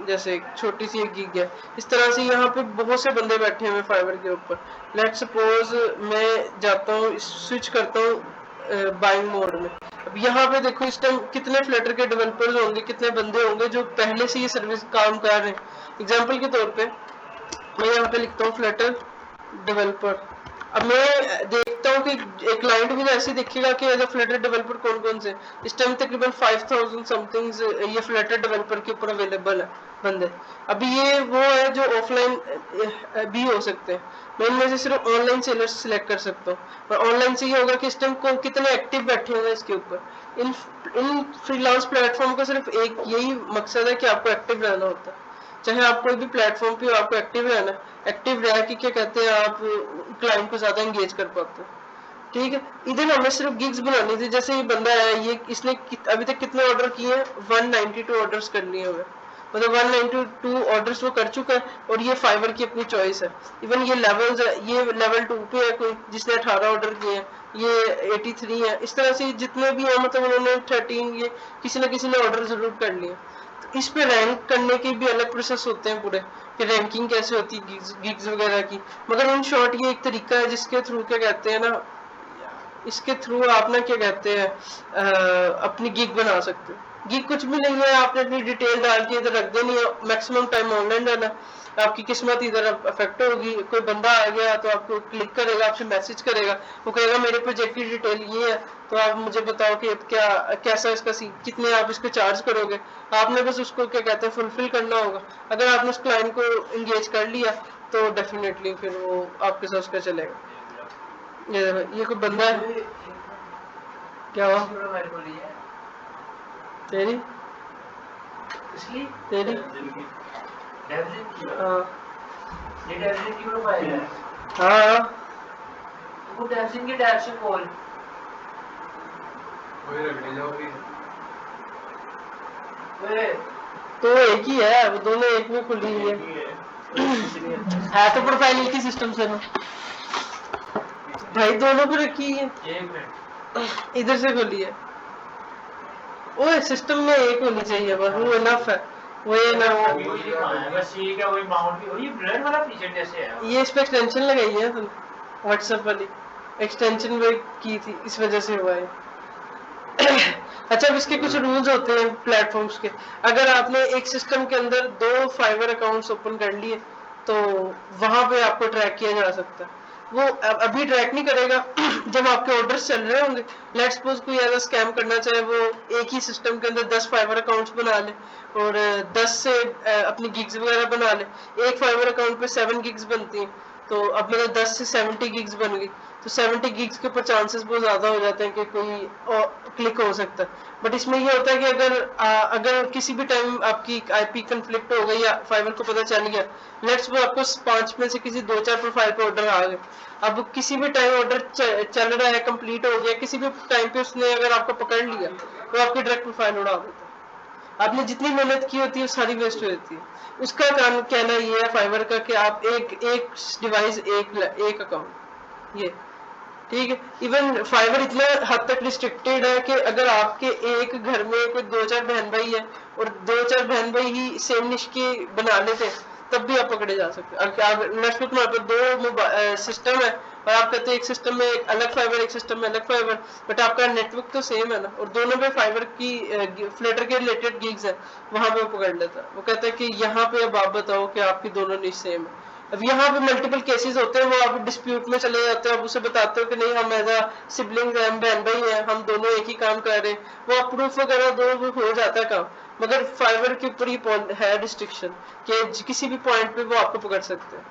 जैसे एक छोटी सी एक गिग है। इस तरह से यहाँ पे बहुत से बंदे बैठे हुए फाइवर के ऊपर। लेट्स सपोज मैं जाता हूँ, स्विच करता हूँ बाइंग मोड में। अब यहाँ पे देखो इस टाइम कितने फ्लटर के डेवलपर्स होंगे, कितने बंदे होंगे जो पहले से ये सर्विस काम कर रहे हैं। एग्जाम्पल के तौर पे मैं यहाँ पे लिखता हूँ फ्लटर डेवलपर, अब मैं देखता हूँ कि एक क्लाइंट भी ऐसे दिखेगा कि एज अ फ्लटर डेवलपर कौन कौन से इस टाइम तकरीबन 5000 समथिंग ये फ्लटर डेवलपर के ऊपर अवेलेबल है बंदे। अभी ये वो है जो ऑफलाइन भी हो सकते हैं, मैं इनमें से सिर्फ ऑनलाइन सेलर्स सिलेक्ट कर सकता हूँ। और ऑनलाइन से ये होगा कि इस टाइम को कितने एक्टिव बैठे हुए हैं इसके ऊपर। इन फ्रीलांस प्लेटफॉर्म का सिर्फ एक यही मकसद है कि आपको एक्टिव रहना होता है, चाहे आप कोई भी प्लेटफॉर्म पे हो आपको एक्टिव रहना। एक्टिव रह के क्या कहते हैं आप क्लाइंट को ज्यादा एंगेज कर पाते हैं। ठीक है, इधर हमें सिर्फ गिग्स बनानी थी। जैसे ये बंदा है, ये इसने अभी तक कितने ऑर्डर किए हैं, 192 ऑर्डर्स कर लिए हमें, मतलब 192 ऑर्डर्स वो कर चुका है। और ये फाइवर की अपनी चॉइस है। इवन ये लेवल्स है, ये लेवल 2 पे है कोई जिसने 18 ऑर्डर किए हैं, ये 83 है। इस तरह से जितने भी हैं मतलब उन्होंने 13 ये किसी न किसी ने ऑर्डर जरूर कर लिए। तो इस पे रैंक करने के भी अलग प्रोसेस होते हैं पूरे, कि रैंकिंग कैसे होती है गिग्स वगैरह की। मगर इन शॉर्ट ये एक तरीका है जिसके थ्रू क्या कहते हैं ना, इसके थ्रू आप ना क्या कहते हैं अपनी गिग बना सकते हो। गिग कुछ भी नहीं है, आपने अपनी डिटेल डाल के इधर रख देनी है, मैक्सिमम टाइम ऑनलाइन रहना। आपकी किस्मत इधर अफेक्ट होगी, कोई बंदा आ गया तो आपको क्लिक करेगा, आपसे मैसेज करेगा, वो कहेगा मेरे प्रोजेक्ट की डिटेल ये है, तो आप मुझे बताओ कि क्या कैसा इसका कितने आप इसको चार्ज करोगे। आपने बस उसको क्या कहते हैं फुलफिल करना होगा। अगर आपने उस क्लाइंट को एंगेज कर लिया तो डेफिनेटली फिर वो आपके साथ उसका चलेगा। ये कोई बंदा है क्या हुआ तेरी तेरी हाँ हाँ वही रखने जाओगी तो एक ही है, वो दोनों एक में खुली हुई है तो प्रोफाइल एक ही सिस्टम से ना भाई, दोनों पे रखी है, इधर से खोली है। वो सिस्टम में एक होनी चाहिए बस, वो इनफ है। वो ये ना बस ठीक है, वही माउंट भी वही ब्लड वाला फीचर जैसे है। ये इस पे एक्सटेंशन लगाई है तुम, व्हाट्सएप वाली एक्सटेंशन में की थी, इस वजह से हुआ है। अच्छा, अब इसके कुछ रूल्स होते हैं प्लेटफॉर्म्स के। अगर आपने एक सिस्टम के अंदर 2 फाइवर अकाउंट्स ओपन कर लिए तो वहां पे आपको ट्रैक किया जा सकता है। वो अभी ट्रैक नहीं करेगा जब आपके ऑर्डर्स चल रहे होंगे। लेट्स सपोज कोई ऐसा स्कैम करना चाहे, वो एक ही सिस्टम के अंदर 10 फाइवर अकाउंट्स बना ले और 10 से अपनी गिग्स वगैरह बना ले। एक फाइवर अकाउंट पे 7 गिग्स बनती हैं, तो अब मतलब 10 से 70 गिग्स बन गई, तो 70 गिग्स के ऊपर चांसेस बहुत ज्यादा हो जाते हैं कि कोई क्लिक हो सकता है। बट इसमें ये होता है कि अगर किसी भी टाइम आपकी आईपी कंफ्लिक्ट हो गई या फाइवर को पता चल गया, लेट्स वो आपको 5 में से किसी 2-4 प्रोफाइल पे ऑर्डर आ गए, अब किसी भी टाइम ऑर्डर चल रहा है, कंप्लीट हो गया, किसी भी टाइम पे उसने अगर आपको पकड़ लिया तो आपकी डायरेक्ट प्रोफाइल उड़ा देता है। आपने जितनी मेहनत की होती है वो सारी वेस्ट हो जाती है। उसका कहना ये है फाइवर का कि आप एक डिवाइस एक अकाउंट, ये ठीक है। इवन फाइवर इतना हद तक रिस्ट्रिक्टेड है कि अगर आपके एक घर में कोई 2-4 बहन भाई है और 2-4 बहन भाई ही सेम निश के बना लेते हैं तब भी आप पकड़े जा सकते हैं। नेटवर्क में 2 सिस्टम है और आप कहते हैं एक सिस्टम में एक अलग फाइबर, एक सिस्टम में अलग फाइबर, बट आपका नेटवर्क तो सेम है ना, और दोनों में फाइबर की फ्लटर के रिलेटेड गिग्स है, वहां पे वो पकड़ लेता है। वो कहता है कि यहाँ पे अब आप बताओ कि आपकी दोनों निश सेम है। अब यहाँ पे मल्टीपल केसेस होते हैं, वो आप डिस्प्यूट में चले जाते हैं, आप उसे बताते हो कि नहीं हम एज सिबलिंग्स हैं, बहन भाई हैं, हम दोनों एक ही काम कर रहे हैं, वो आप प्रूफ वगैरह दो, वो हो जाता है काम। मगर फाइबर के ऊपर ये है रिस्ट्रिक्शन कि किसी भी पॉइंट पे वो आपको पकड़ सकते हैं,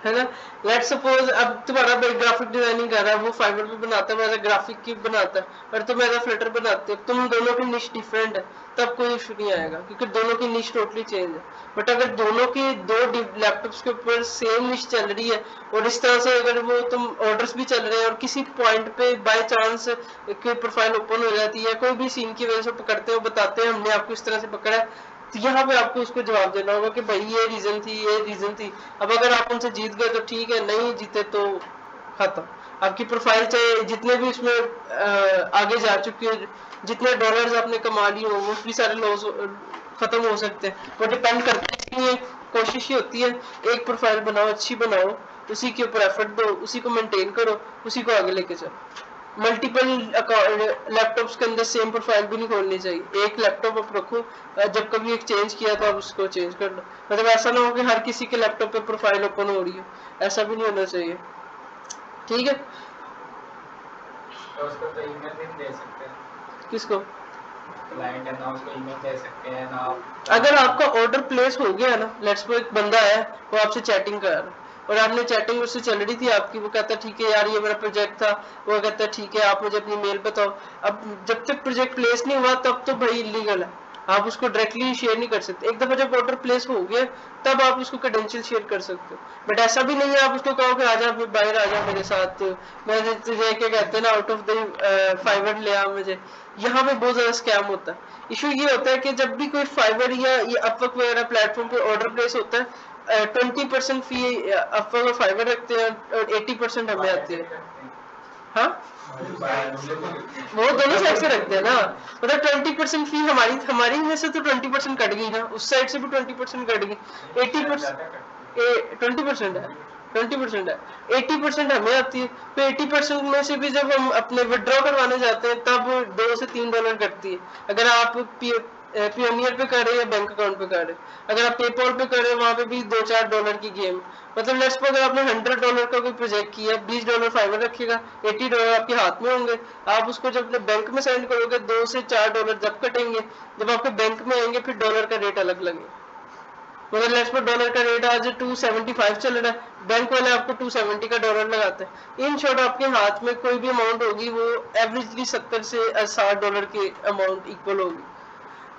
है ना। लेट्स सपोज अब तुम्हारा भाई ग्राफिक डिजाइनिंग कर रहा है, वो फाइबर पे बनाता है, वैसा ग्राफिक की बनाता है, और तुम एज फ्लटर बनाते हो, तुम दोनों की निश डिफरेंट है, तब कोई इशू नहीं आएगा क्योंकि दोनों की निश टोटली चेंज है। बट अगर दोनों की 2 लैपटॉप्स के ऊपर सेम निश चल रही है और इस तरह से अगर वो तुम ऑर्डर्स भी चल रहे हैं और किसी पॉइंट पे बाय चांस कोई प्रोफाइल ओपन हो जाती है, कोई भी सीन की वजह से पकड़ते हो, बताते हैं हमने आपको इस तरह से पकड़ा है, तो यहाँ पे आपको उसको जवाब देना होगा कि भाई ये रीजन थी, ये रीजन थी। अब अगर आप उनसे जीत गए तो ठीक है, नहीं जीते तो खत्म। आपकी प्रोफाइल चाहे जितने भी उसमें आगे जा चुकी है, जितने डॉलर्स आपने कमा लिए हो, वो भी सारे लॉस खत्म हो सकते हैं। वो डिपेंड करते हैं, कोशिश ही होती है एक प्रोफाइल बनाओ, अच्छी बनाओ, उसी के ऊपर एफर्ट दो, उसी को मेंटेन करो, उसी को आगे लेके चलो। मल्टीपल लैपटॉप्स के अंदर सेम प्रोफाइल भी नहीं खोलनी चाहिए। एक लैपटॉप आप रखो, जब कभी एक चेंज किया तो आप उसको चेंज कर लो। मतलब ऐसा ना हो कि हर किसी के लैपटॉप पे प्रोफाइल ओपन हो रही हो, ऐसा भी नहीं होना चाहिए। ठीक है, तो उसको तो ईमेल भी दे सकते हैं, किसको? क्लाइंट है ना, उसको ईमेल दे सकते हैं ना आप। अगर आपका ऑर्डर प्लेस हो गया ना, लेट्स सपोज एक बंदा है वो आपसे चैटिंग कर रहा है और आपने चैटिंग उससे चल रही थी आपकी, वो कहता है ठीक है यार ये मेरा प्रोजेक्ट था, वो कहता है ठीक है आप मुझे अपनी मेल बताओ। अब जब तक प्रोजेक्ट प्लेस नहीं हुआ तब तो भाई इलीगल है, आप उसको डायरेक्टली शेयर नहीं कर सकते। एक दफा जब ऑर्डर प्लेस हो गया तब आप उसको क्रेडेंशियल शेयर कर सकते हो, बट ऐसा भी नहीं है आप उसको कहो कि आजा बाहर आजा मेरे साथ, मैं तुझे क्या कहते हैं ना आउट ऑफ द फाइवर ले आ मुझे। यहाँ पे बहुत ज्यादा स्कैम होता है। इशू ये होता है कि जब भी कोई फाइवर या ये अपवर्क वगैरह प्लेटफॉर्म पे ऑर्डर प्लेस होता है 20% फी अपवर्क और फाइवर रखते हैं और 80% हमें आती है। हाँ वो दोनों साइड से रखते हैं ना, मतलब 20% फी हमारी हमारी में से तो 20% कट गई ना, उस साइड से भी 20% कट गई, 20% है, 20% है, 80% हमें आती है। तो 80% में से भी जब हम अपने विड्रॉ करवाने जाते हैं तब $2 से $3 कटती है। अगर आप पियोनियर पे कर रहे हैं या बैंक अकाउंट पे कर रहे हैं, अगर आप पेपॉल पे कर रहे हैं वहां पे भी $2-4 की गेम। मतलब लेट्स सपोज अगर आपने $100 का कोई प्रोजेक्ट किया, $20 फाइवर रखेगा, $80 आपके हाथ में होंगे। आप उसको जब अपने बैंक में सेंड करोगे $2 से $4 जब कटेंगे, जब आपके बैंक में आएंगे फिर डॉलर का रेट अलग लगेगा। मतलब लेट्स सपोज डॉलर का रेट आज 275 चल रहा है, बैंक वाले आपको 270 का डॉलर लगाते हैं। इन शॉर्ट आपके हाथ में कोई भी अमाउंट होगी वो एवरेजली 70 से $60 के अमाउंट इक्वल होगी।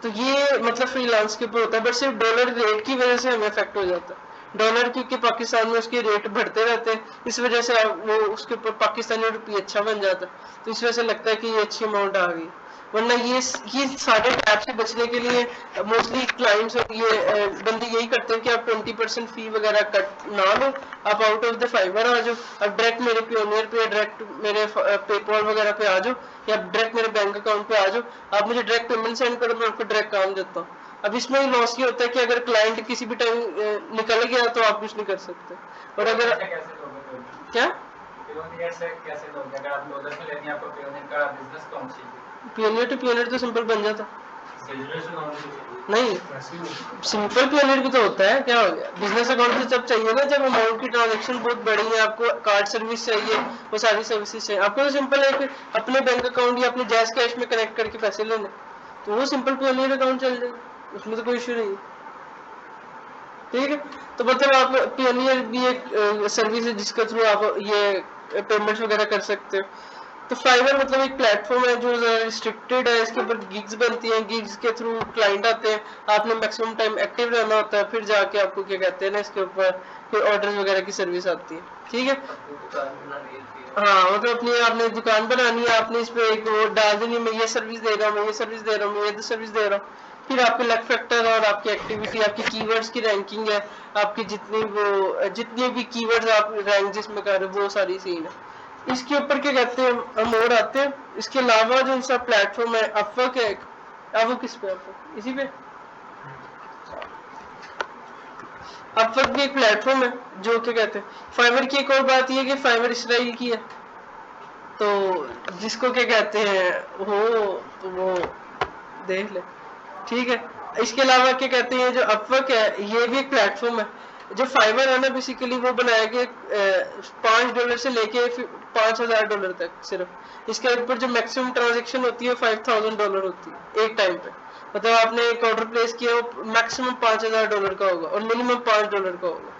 तो ये मतलब फ्रीलांस के ऊपर होता है, बट सिर्फ डॉलर रेट की वजह से हमें इफेक्ट हो जाता है। डॉलर क्योंकि पाकिस्तान में उसके रेट बढ़ते रहते हैं, इस वजह से वो उसके ऊपर पाकिस्तानी रुपये अच्छा बन जाता है, तो इस वजह से लगता है कि ये अच्छी अमाउंट आ गई। वरना ये सारे टैप से बचने के लिए मोस्टली क्लाइंट्स और ये बंदे यही करते हैं कि आप 20% फी वगैरह कट ना लो, आप आउट ऑफ द फाइवर आ जाओ, अब डायरेक्ट मेरे पियोनियर पे, डायरेक्ट मेरे पेपॉल वगैरह पे आ जाओ या डायरेक्ट मेरे बैंक अकाउंट पे आ जाओ, आप मुझे डायरेक्ट पेमेंट सेंड करो, मैं आपको डायरेक्ट काम देता हूँ। अब इसमें लॉस ये होता है कि अगर क्लाइंट किसी भी टाइम निकल गया तो आप कुछ नहीं कर सकते। और अगर कैसे लोगे क्या पियोनियर से कैसे लोगे, अगर आप डॉलर में लेनी है आपको पियोनियर का बिजनेस कौन सी पियोनियर टू पियोनियर तो सिंपल बन जाता नहीं, सिंपल पियोनियर भी तो होता है, क्या हो गया? बिजनेस अकाउंट तो जब चाहिए ना जब अमाउंट की ट्रांजैक्शन बहुत बड़ी है, आपको कार्ड सर्विस चाहिए, वो सारी सर्विसेज चाहिए, आपको तो सिंपल है कि अपने बैंक अकाउंट या अपने जैज कैश में कनेक्ट करके पैसे लेने, तो वो सिंपल पियोनियर अकाउंट चल जाएगा, उसमें तो कोई इशू नहीं है। ठीक है, तो मतलब आप पियोनियर भी एक सर्विस है जिसके थ्रू आप ये पेमेंट्स वगैरह कर सकते हो। तो फाइवर मतलब एक प्लेटफॉर्म है जो रिस्ट्रिक्टेड है, इसके ऊपर गिग्स बनती हैं, गिग्स के थ्रू क्लाइंट आते हैं, आपने मैक्सिमम टाइम एक्टिव रहना होता है, फिर जाके आपको क्या कहते हैं ना इसके ऊपर फिर ऑर्डर्स वगैरह की सर्विस आती है। ठीक है, हाँ मतलब अपनी आपने दुकान बनानी है, आपने इस पे एक वो डाल देनी, मैं ये सर्विस दे रहा हूँ, मैं ये सर्विस दे रहा हूँ, मैं ये सर्विस दे रहा हूँ, फिर आपके लक फैक्टर और आपकी एक्टिविटी, आपकी कीवर्ड्स की रैंकिंग है, आपकी जितनी भी कीवर्ड्स आप रैंक जिसमें कर रहे हो वो सारी सीन है। इसके ऊपर क्या कहते हैं हम और आते हैं। इसके अलावा जो सा प्लेटफॉर्म है अपवर्क है, अब वो किस पे अपवर्क इसी पे अपवर्क भी एक प्लेटफॉर्म है जो क्या कहते हैं फाइवर की। एक और बात यह है कि फाइवर इसराइल की है, तो जिसको क्या कहते हैं वो देख ले। ठीक है, इसके अलावा क्या कहते हैं जो अपवर्क है ये भी एक प्लेटफॉर्म है। जो फाइवर है ना बेसिकली वो बनाया गया $5 से लेके $5,000 तक सिर्फ। इसके ऊपर जो मैक्सिमम ट्रांजैक्शन होती है $5,000 होती है एक टाइम पे। मतलब आपने एक ऑर्डर प्लेस किया वो मैक्सिमम $5,000 का होगा और मिनिमम $5 का होगा।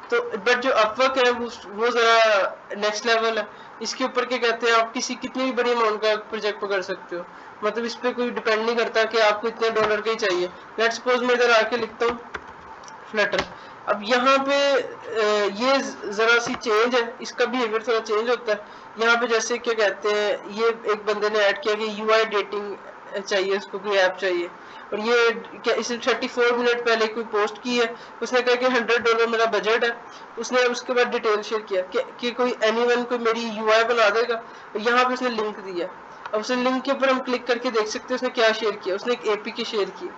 तो बट जो अपवर्क है वो जरा नेक्स्ट लेवल है। इसके ऊपर क्या कहते हैं आप कितनी भी बड़ी अमाउंट का प्रोजेक्ट कर सकते हो, मतलब इस पे कोई डिपेंड नहीं करता कि आपको इतने डॉलर का ही चाहिए। लेट्स सपोज मैं इधर आके लिखता हूँ फ्लटर। अब यहाँ पे ये जरा सी चेंज है, इसका बिहेवियर थोड़ा चेंज होता है। यहाँ पे जैसे क्या कहते हैं ये एक बंदे ने ऐड किया कि यूआई डेटिंग चाहिए, उसको कोई ऐप चाहिए, और ये क्या इसने 34 मिनट पहले कोई पोस्ट की है। उसने कहा कि $100 मेरा बजट है। उसने उसके बाद डिटेल शेयर किया कि कोई एनीवन कोई मेरी यूआई बना देगा। यहाँ पे उसने लिंक दिया। अब उस लिंक के ऊपर हम क्लिक करके देख सकते हैं उसने क्या शेयर किया। उसने एक एपीके शेयर की,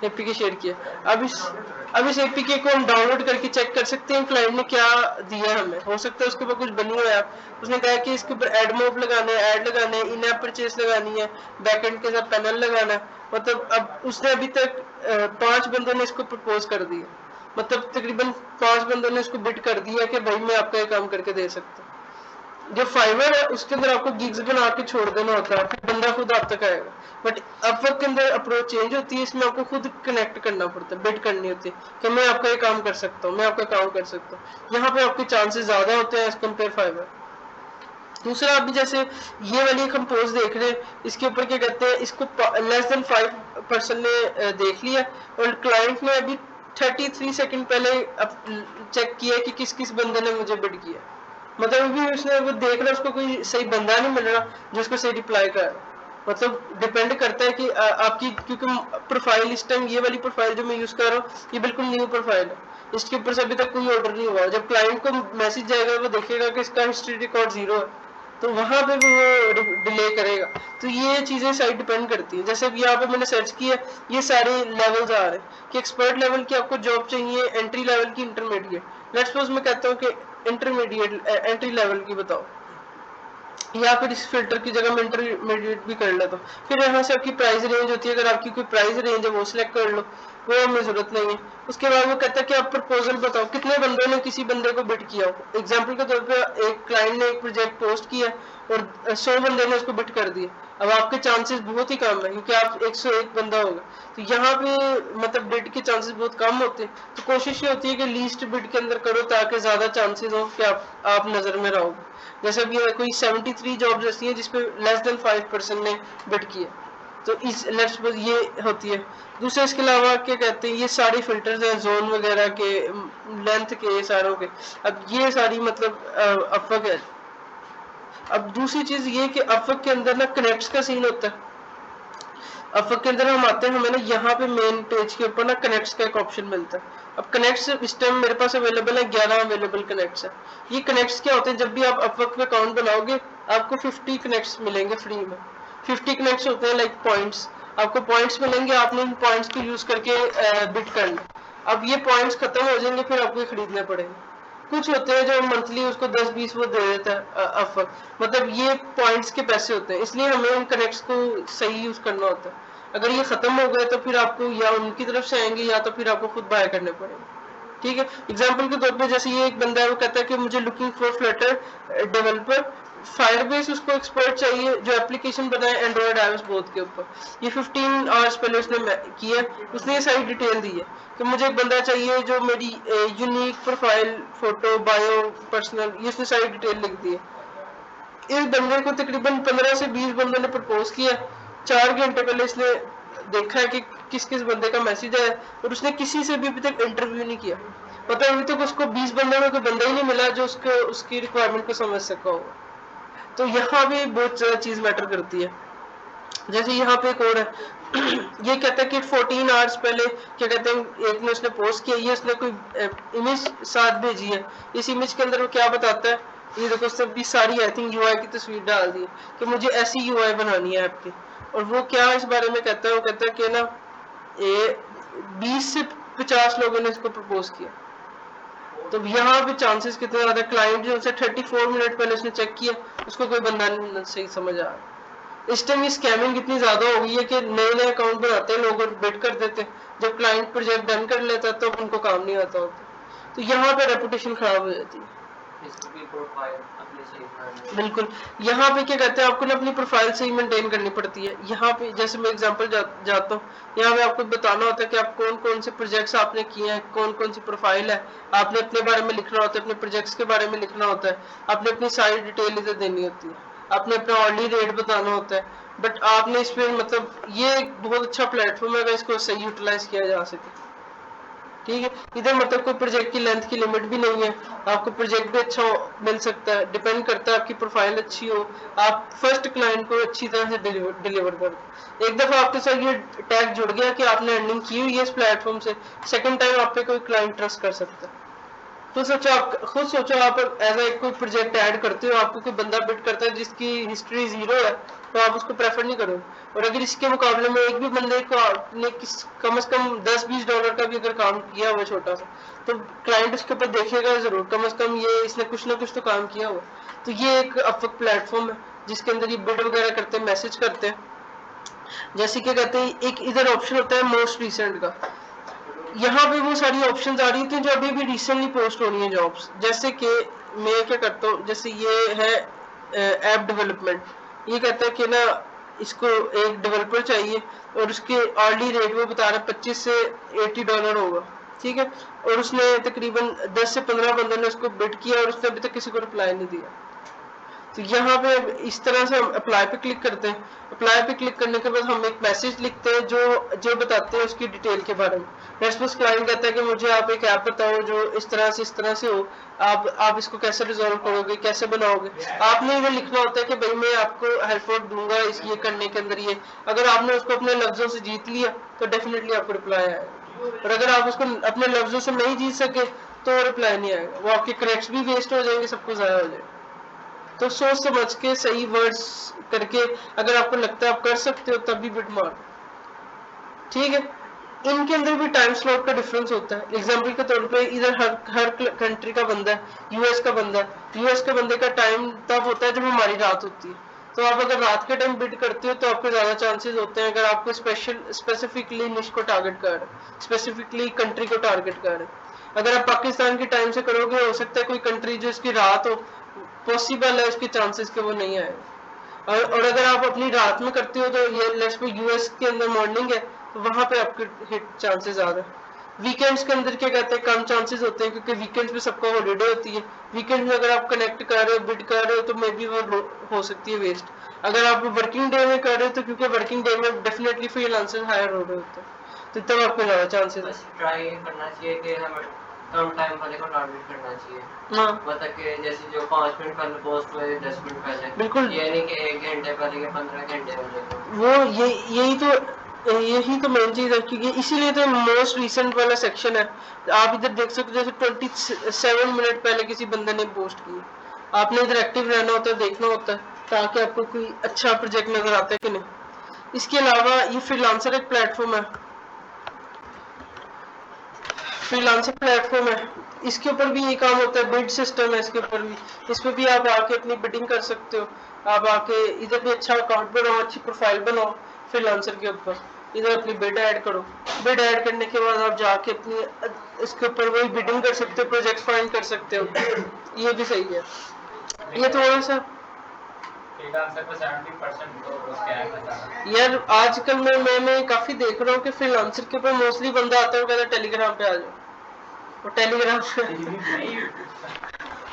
एपीके शेयर किया। अब इस एपीके को हम डाउनलोड करके चेक कर सकते हैं क्लाइंट ने क्या दिया हमें। हो सकता है उसके ऊपर कुछ बनी हुआ है, उसने कहा कि इसके ऊपर एड मोब लगाना है, ऐड लगाने हैं, इन ऐप परचेस लगानी है, बैकएंड के साथ पैनल लगाना है। मतलब अब उसने अभी तक 5 बंदों ने इसको प्रपोज कर दिया, मतलब तकरीबन 5 बंदों ने इसको बिड कर दिया कि भाई मैं आपका ये काम करके दे सकता हूँ। जो फाइवर है उसके अंदर आपको गिग्स बना के छोड़ देना होता है, फिर बंदा खुद आप तक आएगा। बट अपवर्क के अंदर अप्रोच चेंज होती है, इसमें आपको खुद कनेक्ट करना पड़ता है, बिड करनी होती है कि मैं आपका ये काम कर सकता हूँ, मैं आपका काम कर सकता हूँ। यहाँ पे आपके चांसेस ज्यादा होते हैं एज कम्पेयर फाइवर। दूसरा अभी जैसे ये वाली एक हम पोस्ट देख रहे हैं, इसके ऊपर क्या कहते हैं, इसको लेस देन 5% ने देख लिया और क्लाइंट ने अभी 33 सेकंड पहले चेक किया कि किस किस बंदे ने मुझे बिड किया। मतलब अभी उसने वो देख रहा, उसको कोई सही बंदा नहीं मिल रहा जो उसको सही रिप्लाई कर रहा। मतलब डिपेंड करता है कि आपकी, क्योंकि प्रोफाइल इस टाइम ये वाली प्रोफाइल जो मैं यूज कर रहा हूँ ये बिल्कुल न्यू प्रोफाइल है, इसके ऊपर से अभी तक कोई ऑर्डर नहीं हुआ। जब क्लाइंट को मैसेज जाएगा वो देखेगा कि इसका हिस्ट्री रिकॉर्ड 0 है, तो वहां पे भी वो डिले करेगा। तो ये चीजें साइड डिपेंड करती है। जैसे यहाँ पे मैंने सर्च किया, ये सारे लेवल्स आ रहे हैं कि एक्सपर्ट लेवल की आपको जॉब चाहिए, एंट्री लेवल की, इंटरमीडिएट। लेट्स सपोज मैं कहता हूँ कि इंटरमीडिएट एंट्री लेवल की बताओ, या फिर इस फिल्टर की जगह मैं इंटरमीडिएट भी कर लेता हूँ। फिर यहाँ से आपकी प्राइस रेंज होती है, अगर आपकी कोई प्राइस रेंज है वो सिलेक्ट कर लो, वो हमें जरूरत नहीं है। उसके बाद वो कहता है कि आप प्रपोजल बताओ, कितने बंदों ने किसी बंदे को बिड किया हो। एग्जांपल के तौर पे एक क्लाइंट ने एक प्रोजेक्ट पोस्ट किया और 100 बंदे ने उसको बिड कर दिया। अब आपके चांसेस बहुत ही कम है क्योंकि आप 101 बंदा होगा, तो यहाँ पे मतलब बिड के चांसेस बहुत कम होते हैं। तो कोशिश ये होती है कि लीस्ट बिड के अंदर करो ताकि ज्यादा चांसेस हो कि आप नजर में रहोगे। जैसे अभी कोई 73 जॉब्स ऐसी हैं जिसपे लेस देन 5% ने बिड किया, तो इस लेट्स सपोज ये होती है। दूसरे इसके अलावा क्या कहते हैं, ये सारी फिल्टर्स हैं जोन वगैरह के, लेंथ के, सारों के। अब ये सारी मतलब अपवर्क है। अब दूसरी चीज ये कि अपवर्क के अंदर ना कनेक्ट्स का सीन होता है। अपवर्क के अंदर हम आते हैं, हमें ना यहाँ पे मेन पेज के ऊपर ना कनेक्ट्स का एक ऑप्शन मिलता है। अब कनेक्ट्स इस टाइम मेरे पास अवेलेबल है, 11 अवेलेबल कनेक्ट्स है। ये कनेक्ट्स क्या होते हैं, जब भी आप अपवर्क पे अकाउंट बनाओगे आपको 50 कनेक्ट्स मिलेंगे फ्री में। 50 कनेक्ट्स होते हैं लाइक पॉइंट्स, आपको पॉइंट्स मिलेंगे, आपने इन पॉइंट्स को यूज करके बिड करना। अब ये पॉइंट्स खत्म हो जाएंगे, फिर आपको खरीदने पड़ेंगे। कुछ होते हैं जो मंथली उसको 10-20 वो दे देता है अपवर्क, मतलब ये पॉइंट्स के पैसे होते हैं, इसलिए हमें इन कनेक्ट्स को सही यूज करना होता है। अगर ये खत्म हो गए तो फिर आपको या उनकी तरफ से आएंगे या तो फिर आपको खुद बाय करने पड़ेंगे। ठीक है, एग्जांपल के तौर पे जैसे ये एक बंदा है, वो कहता है कि मुझे looking for Flutter developer Firebase, उसको एक्सपर्ट चाहिए जो एप्लीकेशन बनाए एंड्रॉइड आईओएस बोथ के ऊपर। ये 15 आवर्स पहले उसने किया, उसने ये सारी डिटेल दी है कि मुझे एक बंदा चाहिए जो मेरी unique profile, photo, bio, personal, ये उसने सारी डिटेल लिख दी है। इस बंदे को तकरीबन 15 से 20 बंदों ने प्रपोज किया। 4 घंटे पहले इसने देखा है कि किस किस बंदे का मैसेज है, और उसने किसी से भी अभी तक इंटरव्यू नहीं किया। मतलब अभी तक उसको 20 बंदों में कोई बंदा ही नहीं मिला जो उसको उसकी रिक्वायरमेंट को समझ सका होगा। तो यहाँ भी बहुत ज्यादा चीज मैटर करती है। जैसे यहाँ पे एक और है ये कहता है कि 14 आवर्स पहले क्या कहते हैं, एक ने उसने पोस्ट किया, ये उसने कोई इमेज साथ भेजी है। इस इमेज के अंदर वो क्या बताता है, ये देखो सब भी सारी आई थिंक यूआई की तस्वीर डाल दी है कि मुझे ऐसी यूआई बनानी है ऐप की। और वो क्या इस बारे में कहता है, वो कहता है कि ना 20 से 50 लोगों ने इसको प्रपोज किया। तो यहाँ पे चांसेस कितने ज्यादा, क्लाइंट जो उनसे 34 मिनट पहले उसने चेक किया, उसको कोई बंदा नहीं सही समझ आ रहा। इस टाइम ये स्कैमिंग इतनी ज्यादा हो गई है कि नए नए अकाउंट बनाते हैं लोग और बिड कर देते हैं। जब क्लाइंट प्रोजेक्ट डन कर लेता है तो उनको काम नहीं आता होता, तो यहाँ पे रेपुटेशन खराब हो जाती है। बिल्कुल, यहाँ पे क्या कहते हैं, आपको ना अपनी प्रोफाइल से ही मेंटेन करनी पड़ती है। यहाँ पे जैसे मैं एग्जांपल जाता हूँ, यहाँ पे आपको बताना होता है कि आप कौन कौन से प्रोजेक्ट्स आपने किए हैं, कौन कौन सी प्रोफाइल है, आपने अपने बारे में लिखना होता है, अपने प्रोजेक्ट्स के बारे में लिखना होता है, आपने अपनी सारी डिटेल इधर देनी होती है, आपने अपना ऑनली रेट बताना होता है। बट आपने इस पे मतलब ये एक बहुत अच्छा प्लेटफॉर्म है अगर इसको सही यूटिलाइज किया जा सके। ठीक है, इधर मतलब कोई प्रोजेक्ट की लेंथ की लिमिट भी नहीं है, आपको प्रोजेक्ट भी अच्छा मिल सकता है, डिपेंड करता है आपकी प्रोफाइल अच्छी हो, आप फर्स्ट क्लाइंट को अच्छी तरह से डिलीवर कर दो। एक दफा आपके साथ ये टैग जुड़ गया कि आपने अर्निंग की हुई है इस प्लेटफॉर्म से, सेकंड टाइम आप पे कोई क्लाइंट ट्रस्ट कर सकता है। तो सोचो, आप खुद सोचो, आप एज ए कोई प्रोजेक्ट ऐड करते हो, आपको कोई बंदा बिड करता है जिसकी हिस्ट्री 0 है, तो आप उसको प्रेफर नहीं करोगे। और अगर इसके मुकाबले में एक भी बंदे को आपने कम से कम $10-20 का भी अगर काम किया हुआ छोटा सा, तो क्लाइंट उसके ऊपर देखेगा जरूर, कम से कम ये इसने कुछ ना कुछ तो काम किया हुआ। तो ये एक अपवर्क प्लेटफॉर्म है जिसके अंदर ये बिड वगैरह करते हैं, मैसेज करते हैं। जैसे कि कहते हैं एक इधर ऑप्शन होता है मोस्ट रिसेंट का, यहाँ पे वो सारी ऑप्शंस आ रही थी जो अभी भी रिसेंटली पोस्ट हो रही हैं जॉब्स। जैसे कि मैं क्या करता हूँ, जैसे ये है ऐप डेवलपमेंट, ये कहता है कि ना इसको एक डेवलपर चाहिए और उसके अर्ली रेट वो बता रहा है $25 से $80 होगा, ठीक है। और उसने तकरीबन 10 से 15 बंदों ने उसको बिड किया और उसने अभी तक किसी को रिप्लाई नहीं दिया। तो यहाँ पे इस तरह से हम अप्लाई पे क्लिक करते हैं। अप्लाई पे क्लिक करने के बाद हम एक मैसेज लिखते हैं जो बताते हैं उसकी डिटेल के बारे में। रेस्पॉन्स क्लाइंट कहता है कि मुझे आप एक ऐप बताओ जो इस तरह से हो, आप इसको कैसे रिजॉल्व करोगे, कैसे बनाओगे। आपने इधर लिखना होता है कि भाई मैं आपको हेल्प आउट दूंगा इस ये करने के अंदर। ये अगर आपने उसको अपने लफ्जों से जीत लिया तो डेफिनेटली आपको रिप्लाई आएगा, और अगर आप उसको अपने लफ्जों से नहीं जीत सके तो रिप्लाई नहीं आएगा, वो आपके करेक्ट्स भी वेस्ट हो जाएंगे, सब कुछ ज़ाया हो जाएगा। तो सोच समझ के सही वर्ड्स करके अगर आपको लगता है आप कर सकते हो तब भी बिट मारो, ठीक है। इनके अंदर भी टाइम स्लॉट का डिफरेंस होता है। एग्जांपल के तौर पे इधर हर कंट्री का बंदा है, यूएस का बंदा है, यूएस के बंदे का टाइम तब होता है जब हमारी रात होती है। तो आप अगर रात के टाइम बिड करते हो तो आपके ज्यादा चांसेस होते हैं, अगर आपको स्पेसिफिकली निश को टारगेट कर रहे हैं, स्पेसिफिकली कंट्री को टारगेट कर रहे हैं। अगर आप पाकिस्तान के टाइम से करोगे, हो सकता है कोई कंट्री जो इसकी रात हो, पॉसिबल है उसके चांसेस के वो नहीं आए। और अगर आप अपनी रात में करते हो तो ये लेट्स पे यूएस के अंदर मॉर्निंग है, तो वहां पे आपके हिट चांसेस ज्यादा है। वीकेंड्स के अंदर क्या कहते हैं कम चांसेस होते हैं, क्योंकि वीकेंड्स पे सबका हॉलीडे होती है। वीकेंड में अगर आप कनेक्ट कर रहे हो, बिड कर रहे हो, तो मे बी वो हो सकती है वेस्ट। अगर आप वर्किंग डे में कर रहे हो तो क्योंकि वर्किंग डे में डेफिनेटली फ्रीलांसर हायर हो रहे होते हैं, तो तब आपको ज्यादा चांसेस है। बस ट्राई करना चाहिए कि हमें कम टाइम वाले को टारगेट करना चाहिए। हाँ मतलब कि जैसे जो 5 मिनट पहले पोस्ट हुए 10 मिनट पहले, बिल्कुल। ये नहीं कि 1 घंटे पहले या 15 घंटे पहले। वो यही तो मेन चीज है, क्योंकि इसीलिए तो मोस्ट रिसेंट वाला सेक्शन है। आप इधर देख सकते हो जैसे 27 मिनट पहले किसी बंदे ने पोस्ट की, आपने इधर एक्टिव रहना होता है, देखना होता है, ताकि आपको कोई अच्छा प्रोजेक्ट नजर आता है कि नहीं। इसके अलावा ये फ्रीलांसर एक प्लेटफॉर्म है, फ्रीलांसर प्लेटफॉर्म है, इसके ऊपर भी ये काम होता है, बिड सिस्टम है इसके ऊपर भी। इसमें भी आप आके अपनी बिडिंग कर सकते हो। आप आके इधर भी अच्छा अकाउंट बनाओ, अच्छी प्रोफाइल बनाओ फ्रीलांसर के ऊपर, इधर अपनी बिड ऐड करो। बिड ऐड करने के बाद आप जाके अपनी इसके ऊपर वही बिडिंग कर सकते हो, प्रोजेक्ट फाइंड कर सकते हो। ये भी सही है। ये थोड़ा सा फ्रीलांसर पे 70% तो स्कैम है सारा। यार आजकल मैं काफी देख रहा हूँ कि फ्रीलांसर के ऊपर मोस्टली बंदा आता है, वो कहता है टेलीग्राम पे आ जाओ, और टेलीग्राम पे नहीं,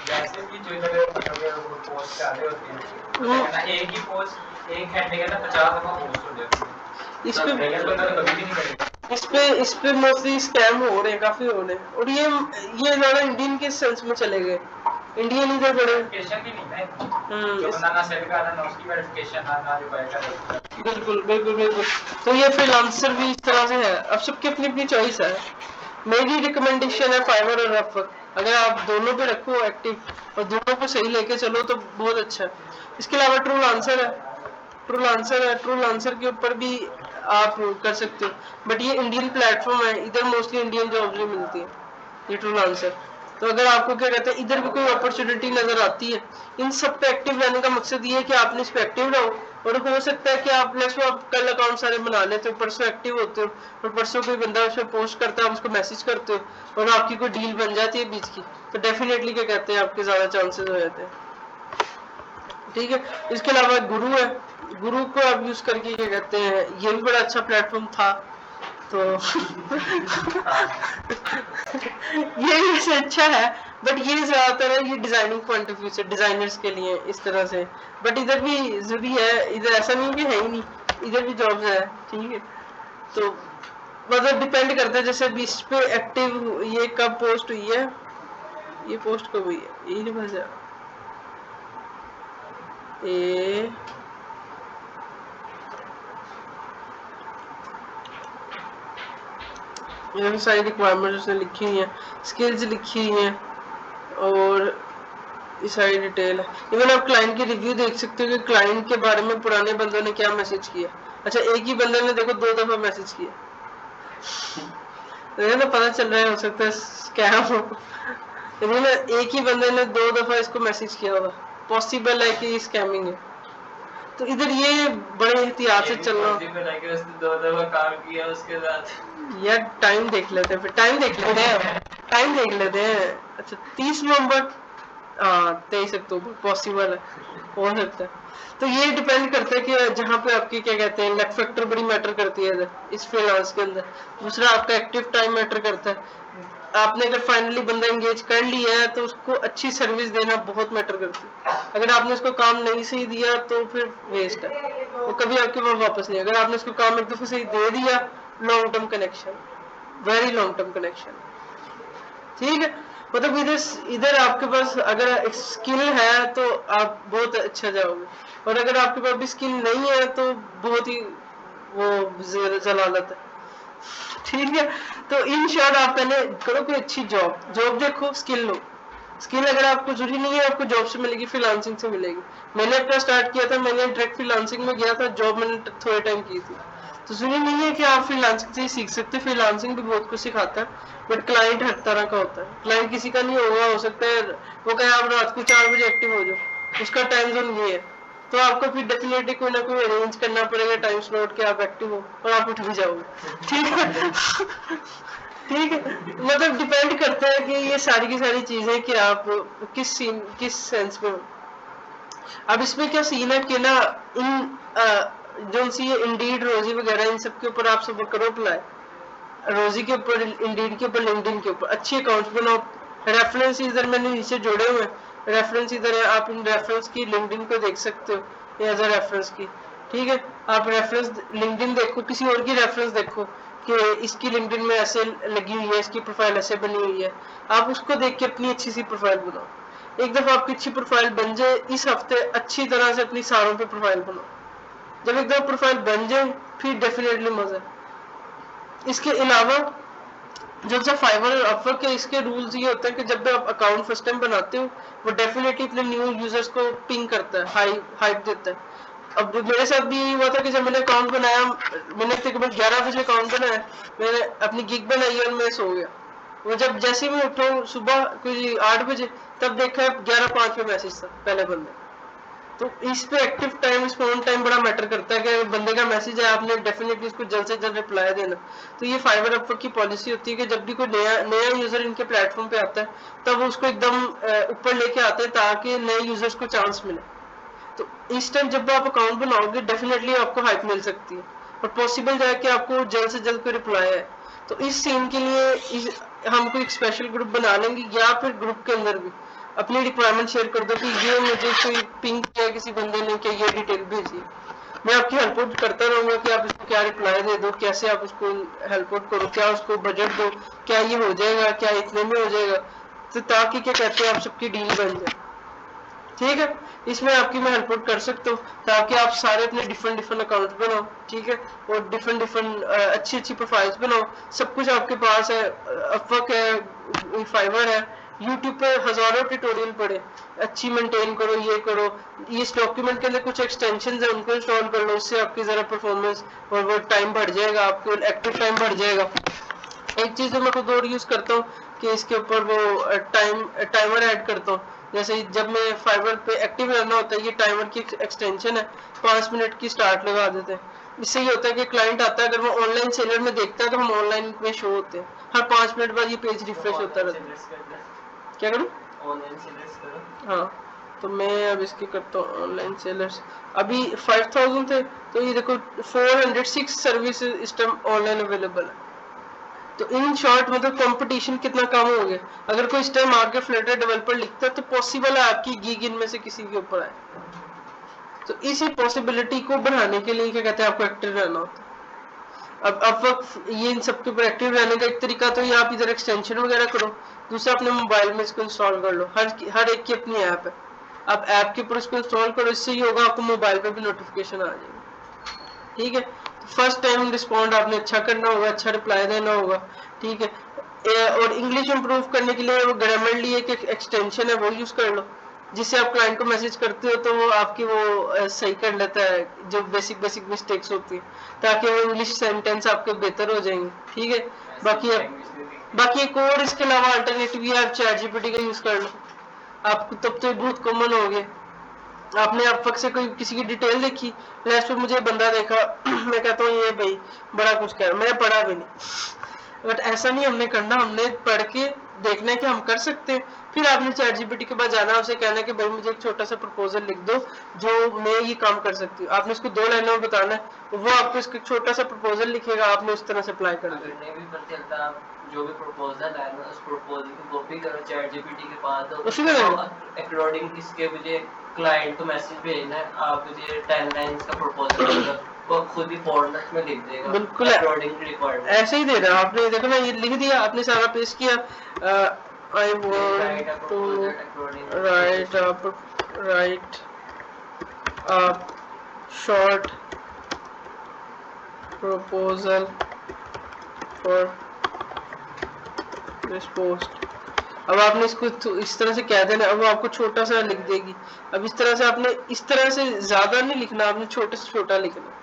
वैसे भी जो इधर मतलब वो पोस्ट डाले होते हैं ना, एक ही पोस्ट 1 घंटे के अंदर 50 दफा पोस्ट हो जाती है। इस पे रेगुलर बंदा तो कभी भी नहीं करेगा। इस पे मोस्टली स्कैम हो रहे हैं, काफी हो रहे हैं। और ये ज्यादा इंडियन के सेंस में चले गए, इंडियन इधर बड़े वेरिफिकेशन भी नहीं है, जो बंदा ना सेल कर रहा है ना उसकी वेरिफिकेशन ना जो कर रहा है। बिल्कुल बिल्कुल बिल्कुल। तो ये फ्रीलांसर भी इस तरह से है, अब सबकी अपनी अपनी चॉइस है। मेरी रिकमेंडेशन है फाइवर और अपवर्क, अगर आप दोनों पे रखो एक्टिव और दोनों को सही लेके चलो तो बहुत अच्छा है। इसके अलावा ट्रू लांसर है, ट्रू लांसर के ऊपर भी आप कर सकते हो, बट ये इंडियन प्लेटफॉर्म है, इधर मोस्टली इंडियन जॉब्स भी मिलती है, ये ट्रू लांसर। तो अगर आपको क्या कहते हैं इधर भी कोई अपॉर्चुनिटी नजर आती है, इन सब पे एक्टिव रहने का मकसद ये है कि आपने इस पे एक्टिव रहो। और हो सकता है कि आप नेक्स्ट आप कल अकाउंट सारे बना लेते हो, परसों एक्टिव होते हो, और परसों कोई बंदा उस पर पोस्ट करता है, आप उसको मैसेज करते हो और आपकी कोई डील बन जाती है बीच की, तो डेफिनेटली क्या कहते हैं आपके ज्यादा चांसेस हो जाते हैं, ठीक है। इसके अलावा गुरु है, गुरु को आप यूज करके क्या कहते हैं, ये भी बड़ा अच्छा प्लेटफॉर्म था। तो ये भी वैसे अच्छा है, बट ये ज्यादातर है ये डिजाइनिंग पॉइंट ऑफ व्यू से, डिजाइनर्स के लिए इस तरह से। बट इधर भी जरूरी है, इधर ऐसा नहीं कि है ही नहीं, इधर भी जॉब्स है, ठीक है। तो मतलब डिपेंड करता है, जैसे अभी इस पे एक्टिव ये कब पोस्ट हुई है, ये पोस्ट कब हुई है, यही नहीं बस ये ये सारी रिक्वायरमेंट्स उसने लिखी हुई हैं, स्किल्स लिखी हुई हैं, और ये सारी डिटेल है। इवन आप क्लाइंट की रिव्यू देख सकते हो कि क्लाइंट के बारे में पुराने बंदों ने क्या मैसेज किया। अच्छा, एक ही बंदे ने देखो 2 दफा मैसेज किया, तो पता चल रहा है हो सकता है स्कैम हो। इवन एक ही बंदे ने 2 दफा इसको मैसेज किया होगा, पॉसिबल है कि स्कैमिंग है। तो इधर ये बड़े एहतियात से चलना। उसने 2 दफा काम किया उसके साथ। यार टाइम देख लेते हैं, फिर टाइम देख लेते हैं, टाइम देख लेते हैं। अच्छा 30 नवंबर, हाँ 23 अक्टूबर पॉसिबल है, हो सकता है। तो ये डिपेंड करता है कि जहाँ पे आपकी क्या कहते हैं लक फैक्टर बड़ी मैटर करती है इधर इस फ्रीलांस के अंदर। दूसरा आपका एक्टिव टाइम मैटर करता है। आपने अगर फाइनली बंदा एंगेज कर लिया है तो उसको अच्छी सर्विस देना बहुत मैटर करती है। अगर आपने उसको काम नहीं सही दिया तो फिर वेस्ट है, वो कभी आपके पास वापस नहीं। अगर आपने उसको काम एक दफे सही दे दिया, long term connection, very long term connection. ठीक है, मतलब इधर इधर आपके पास अगर स्किल है तो आप बहुत अच्छा जाओगे, और अगर आपके पास भी स्किल नहीं है तो बहुत ही वो जलालत है। ठीक है, तो इन शॉर्ट आप पहले करो कोई अच्छी जॉब, जॉब देखो, स्किल लो। स्किल अगर आपको जरूरी नहीं है आपको जॉब से मिलेगी, फ्रीलांसिंग से मिलेगी। मैंने अपना स्टार्ट किया था, मैंने डायरेक्ट फ्रीलांसिंग में गया था, जॉब मैंने थोड़े टाइम की थी। तो जरूरी नहीं है कि आप फ्रीलांसिंग से ही सीख सकते, फ्रीलांसिंग भी बहुत कुछ सिखाता है, बट क्लाइंट हर तरह का होता है। क्लाइंट किसी का नहीं होगा, हो सकता है वो कहे आप रात को 4 बजे एक्टिव हो जाओ, उसका टाइम जोन ये है, तो आपको फिर डेफिनेटली कोई ना कोई अरेंज करना पड़ेगा टाइम स्लॉट के आप एक्टिव हो और आप उठ भी जाओगे। ठीक है ठीक है, मतलब डिपेंड करता है कि ये सारी की सारी चीजें कि आप किस सेंस में हो। अब इसमें क्या सीन है कि ना इन जो सी इंडीड रोजी वगैरह इन सब के ऊपर आप सब करो अप्लाई, रोजी के ऊपर, इंडीड के ऊपर, लिंक्डइन के ऊपर अच्छे अकाउंट्स बनाओ। रेफरेंस इधर मैंने नीचे जोड़े हुए हैं, रेफरेंस इधर है, आप इन रेफरेंस की लिंक्डइन को देख सकते हो एज अ रेफरेंस की। ठीक है, आप रेफरेंस लिंक्डइन देखो, किसी और की रेफरेंस देखो कि इसकी लिंक्डइन में ऐसे लगी हुई है, इसकी प्रोफाइल ऐसे बनी हुई है, आप उसको देख के अपनी अच्छी सी प्रोफाइल बनाओ। एक दफा आपकी अच्छी प्रोफाइल बन जाए, इस हफ्ते अच्छी तरह से अपनी सारों पे प्रोफाइल बनाओ। जब एक दफा प्रोफाइल बन जाए फिर डेफिनेटली मजा है। इसके अलावा जब से फाइवर और अपवर्क के इसके रूल्स ये होते हैं कि जब भी आप अकाउंट फर्स्ट टाइम बनाते हो वो डेफिनेटली अपने न्यू यूजर्स को पिंग करता है, हाइप देता है। अब मेरे साथ भी हुआ था कि जब मैंने अकाउंट बनाया, मैंने तकरीबन 11 बजे अकाउंट बनाया, मैंने अपनी गिग बनाई और मैं सो गया। वो जब जैसे मैं उठा सुबह कोई 8 बजे, तब देखा 11:05 पे मैसेज था पहले बंदे। तो इस पे एक्टिव टाइम, रिस्पॉन्ड टाइम बड़ा मैटर करता है कि बंदे का मैसेज है आपने डेफिनेटली उसको जल्द से जल्द रिप्लाई देना। तो ये फाइवर अपवर्क की पॉलिसी होती है कि जब भी कोई नया यूजर इनके प्लेटफॉर्म पे आता है तब उसको एकदम ऊपर लेके आते हैं ताकि नए यूजर्स को चांस मिले। तो इस टाइम जब आप अकाउंट बनाओगे डेफिनेटली आपको हाइप मिल सकती है, और पॉसिबल है कि आपको जल्द से जल्द कोई रिप्लाई है। तो इस सीन के लिए हम कोई स्पेशल ग्रुप बना लेंगे, या फिर ग्रुप के अंदर भी अपनी रिक्वायरमेंट शेयर कर दो कि ये मुझे कोई पिंग किया किसी बंदे ने कि ये डिटेल भेजी, मैं आपकी हेल्प आउट करता रहूंगा कि आप उसको क्या रिप्लाई दे दो, कैसे आप उसको हेल्प आउट करो, क्या उसको बजट दो, क्या ये हो जाएगा, क्या इतने में हो जाएगा, तो ताकि क्या कहते हैं आप सबकी डील बन जाए। ठीक है, इसमें आपकी मैं हेल्प आउट कर सकता हूँ ताकि आप सारे अपने डिफरेंट अकाउंट्स बनाओ। ठीक है, और डिफरेंट अच्छी प्रोफाइल्स बनाओ, सब कुछ आपके पास है। अपवर्क है, फाइवर है, यूट्यूब पे हजारों ट्यूटोरियल पड़े, अच्छी मेंटेन करो, ये करो। ये इस डॉक्यूमेंट के अंदर कुछ एक्सटेंशन है उनको इंस्टॉल कर लो, उससे आपकी जरा परफॉर्मेंस और वो टाइम बढ़ जाएगा, आपको एक्टिव टाइम बढ़ जाएगा। एक चीज जो मैं खुद और यूज करता हूँ कि इसके ऊपर वो टाइमर ऐड करता हूँ। जैसे जब मैं फाइवर पे एक्टिव रहना होता है, ये टाइमर की एक्सटेंशन है, 5 मिनट की स्टार्ट लगा देते हैं। इससे ये होता है कि क्लाइंट आता है, अगर वो ऑनलाइन सेलर में देखता है तो हम ऑनलाइन में शो होते हैं, हर 5 मिनट बाद ये पेज रिफ्रेश होता रहता है। क्या करूँ? ऑनलाइन सेलर्स करो। हाँ, तो मैं अब इसकी करता हूँ ऑनलाइन सेलर्स। अभी 5000 थे, तो ये देखो 406 सर्विस इस टाइम ऑनलाइन अवेलेबल है। तो इन शॉर्ट मतलब कंपटीशन कितना कम हो गया। अगर कोई इस टाइम आके फ्लटर डेवलपर लिखता है तो पॉसिबल है आपकी गिग इनमें से किसी के ऊपर आए। तो इसी पॉसिबिलिटी को बढ़ाने के लिए क्या कहते हैं आपको एक्टिव रहना होता है। अब ये इन सबके ऊपर एक्टिव रहने का एक तरीका तो ये आप इधर एक्सटेंशन वगैरह करो, दूसरा अपने मोबाइल में इसको इंस्टॉल कर लो। हर एक की अपनी ऐप है, आप ऐप के ऊपर इसको इंस्टॉल करो, इससे ये होगा आपको मोबाइल पे भी नोटिफिकेशन आ जाएगी। ठीक है, फर्स्ट टाइम रिस्पॉन्ड आपने अच्छा करना होगा, अच्छा रिप्लाई देना होगा। ठीक है, और इंग्लिश इंप्रूव करने के लिए वो ग्रामरली एक एक्सटेंशन है वो यूज कर लो, जिससे आप क्लाइंट को मैसेज करते हो तो वो आपकी वो सही कर लेता है जो बेसिक मिस्टेक्स होती है, ताकि वो इंग्लिश सेंटेंस आपके बेहतर हो जाएंगे। ठीक है, बाकी एक और इसके अलावा अल्टरनेटिव ये आप चैट जीपीटी का यूज कर लो, आपको तब तो बहुत कॉमन हो गया। आपने अब तक से कोई किसी की डिटेल देखी, लास्ट में मुझे बंदा देखा मैं कहता हूँ ये भाई बड़ा कुछ कह रहा, मैंने पढ़ा भी नहीं, बट ऐसा नहीं हमने करना, हमने पढ़ के देखना है कि हम कर सकते हैं। फिर आपने चैट जीपीटी के पास जाना है, उसे कहना है कि भाई मुझे एक छोटा सा प्रपोजल लिख दो जो मैं ये काम कर सकती हूँ। आपने उसको 2 लाइनों में बताना है, वो आपको इसका छोटा सा प्रपोजल लिखेगा, आपने उस तरह से अप्लाई कर अगर दिया। नहीं भी पता चलता, आप जो भी प्रपोजल है ना उस प्रपोजल की कॉपी करो चैट जीपीटी के पास, तो उसी में देना। अकॉर्डिंग इसके मुझे क्लाइंट को मैसेज भेजना है, आप मुझे 10 लाइंस का प्रपोजल देगा, वो खुद ही फॉर्मेट में लिख देगा बिल्कुल अकॉर्डिंग रिक्वायरमेंट। ऐसे ही दे रहा है। आपने देखो ना, ये लिख दिया, आपने सारा पेश किया, I want to write a short proposal for this post. अब आपने इसको इस तरह से कह देना, अब वो आपको छोटा सा लिख देगी। अब इस तरह से आपने इस तरह से ज्यादा नहीं लिखना, आपने छोटे से छोटा लिखना।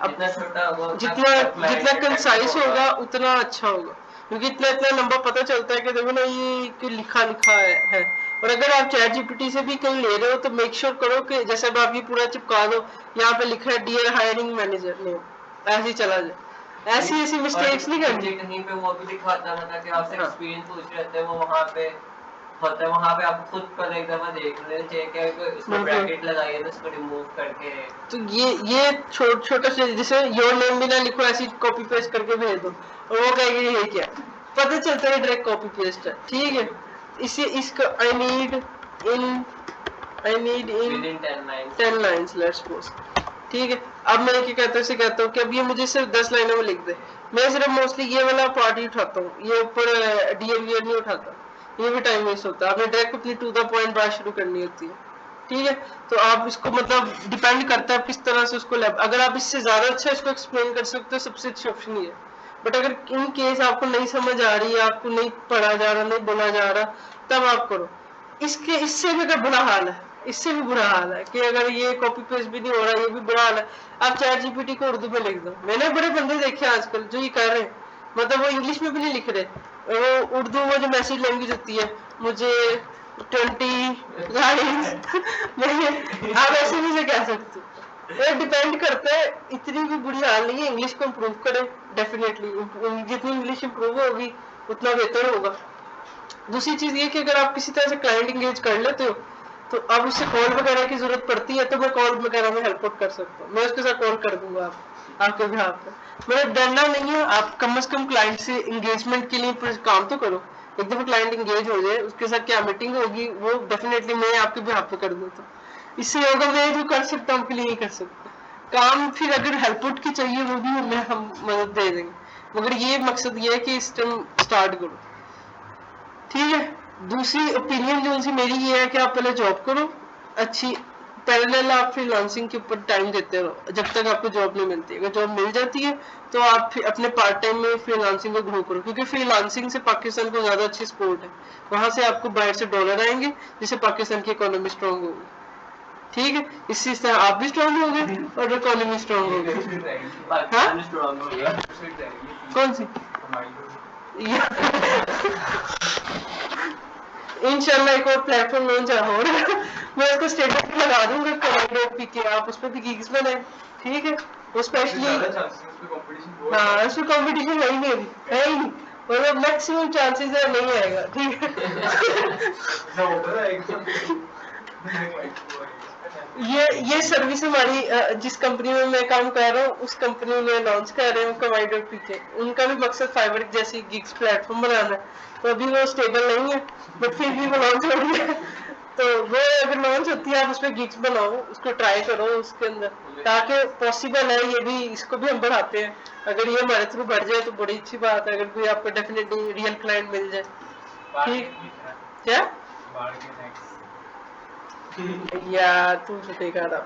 अब जितना छोटा होगा जितना कंसाइज होगा उतना अच्छा होगा, क्योंकि इतना लंबा पता चलता है कि देखो ना ये लिखा है। और अगर आप चैट जीपीटी से भी कहीं ले रहे हो तो मेक श्योर करो कि जैसे अब आप ये पूरा चिपका दो, यहाँ पे लिखा है डियर हायरिंग मैनेजर नेम, ऐसे ही चला जाए, ऐसी मिस्टेक्स नहीं करनी। कहीं पे वो भी दिखा जाना था कि आपसे हाँ। एक्सपीरियंस पूछ रहे थे, वो वहाँ पे होता है, वहाँ पे आप खुद पर एक दफा देख लेना चाहिए कि इसमें ब्रैकेट लगाइए ना, इसको रिमूव करके। तो ये छोटा सा जैसे योर नेम भी ना लिखो, ऐसी कॉपी पेस्ट करके भेज दो और वो कहेगी ये क्या, पता चलता है डायरेक्ट कॉपी पेस्ट है। ठीक है, इसे इसका I need in Within 10 lines 10 lines let's suppose. ठीक है, अब मैं क्या कहता हूँ, इसे कहता हूँ कि अब ये मुझे सिर्फ 10 लाइनों में लिख दे। मैं सिर्फ मोस्टली ये वाला पार्ट ही उठाता हूँ, ये ऊपर डियर वियर नहीं उठाता, ये भी टाइम वेस्ट होता है। आपने डायरेक्ट अपनी टू द पॉइंट बात शुरू करनी होती है। ठीक है, तो आप इसको मतलब डिपेंड करता है आप किस तरह से उसको अगर आप इससे ज्यादा अच्छा इसको एक्सप्लेन कर सकते हो, सबसे अच्छी ऑप्शन ही है। बट अगर इन केस आपको नहीं समझ आ रही है, आपको नहीं पढ़ा जा रहा, नहीं बोला जा रहा, तब आप करो। इससे भी अगर बुरा हाल है, इससे भी बुरा हाल है कि अगर ये कॉपी पेस्ट भी नहीं हो रहा, ये भी बुरा हाल है, आप चैट जीपीटी को उर्दू में लिख दो। मैंने बड़े बंदे देखे आजकल जो ये कर रहे हैं, मतलब वो इंग्लिश में भी नहीं लिख रहे, वो उर्दू में जो मैसेज लैंग्वेज होती है, मुझे 20 लाइन्स आप ऐसे भी से कह सकते हो। ये डिपेंड करता है, इतनी भी बुरी हाल नहीं है। इंग्लिश को इम्प्रूव करें, डेफिनेटली जितनी इंग्लिश इम्प्रूव होगी उतना बेहतर होगा। दूसरी चीज ये कि अगर आप किसी तरह से क्लाइंट इंगेज कर लेते हो तो अब उससे कॉल वगैरह की जरूरत पड़ती है तो मैं कॉल वगैरह में हेल्प आउट कर सकता हूँ, मैं उसके साथ कॉल कर दूंगा आपके बिहाफ पे। मतलब डरना नहीं है, आप कम से कम क्लाइंट से इंगेजमेंट के लिए काम तो करो। एक दफा क्लाइंट इंगेज हो जाए, उसके साथ क्या मीटिंग होगी वो डेफिनेटली मैं आपके बिहाफ पे कर देता हूँ। इससे होगा मैं जो कर सकता हूँ आपके लिए नहीं कर सकता काम। फिर अगर हेल्प आउट की चाहिए वो भी हम मदद दे देंगे, मगर ये मकसद ये है कि सिस्टम स्टार्ट करो। ठीक है, दूसरी ओपिनियन जो उनसे मेरी ये है कि आप पहले जॉब करो अच्छी, पैरेलल आप फ्रीलांसिंग के ऊपर टाइम देते रहो जब तक आपको जॉब नहीं मिलती। अगर जॉब मिल जाती है तो आप अपने पार्ट टाइम में फ्रीलांसिंग को ग्रो करो, क्योंकि फ्रीलांसिंग से पाकिस्तान को ज्यादा अच्छी सपोर्ट है, वहां से आपको बाहर से डॉलर आएंगे जिससे पाकिस्तान की इकोनॉमी स्ट्रांग होगी। ठीक है, इससे इस तरह आप भी स्ट्रांग होगे और इकोनॉमी स्ट्रांग होगी। पाकिस्तान स्ट्रांग हो गया। कौन सी इंशाल्लाह एक और प्लेटफॉर्म लॉन्च हो रहा है, मैं उसको स्टेटस पे लगा दूंगा कमेंट के, आप उस पर भी गिग्स बनाए। ठीक है, वो स्पेशली हाँ उसमें कंपटीशन है ही नहीं, अभी है ही नहीं, मतलब मैक्सिमम चांसेस है नहीं आएगा। ठीक है, ये सर्विस हमारी जिस कंपनी में मैं काम कर रहा हूँ उस कंपनी में लॉन्च कर रहे हूँ कमाइडर पीके। उनका भी मकसद फाइवर जैसी गिग्स प्लेटफॉर्म बनाना है, तो अभी वो स्टेबल नहीं है बट फिर भी वो लॉन्च हो रही है। तो वो अगर लॉन्च होती है आप उसमें गिग्स बनाओ, उसको ट्राई करो उसके अंदर, ताकि पॉसिबल है ये भी, इसको भी हम बढ़ाते हैं। अगर ये हमारे थ्रू बढ़ जाए तो बड़ी अच्छी बात है, अगर कोई आपको डेफिनेटली रियल क्लाइंट मिल जाए। ठीक क्या या तू तो देखा था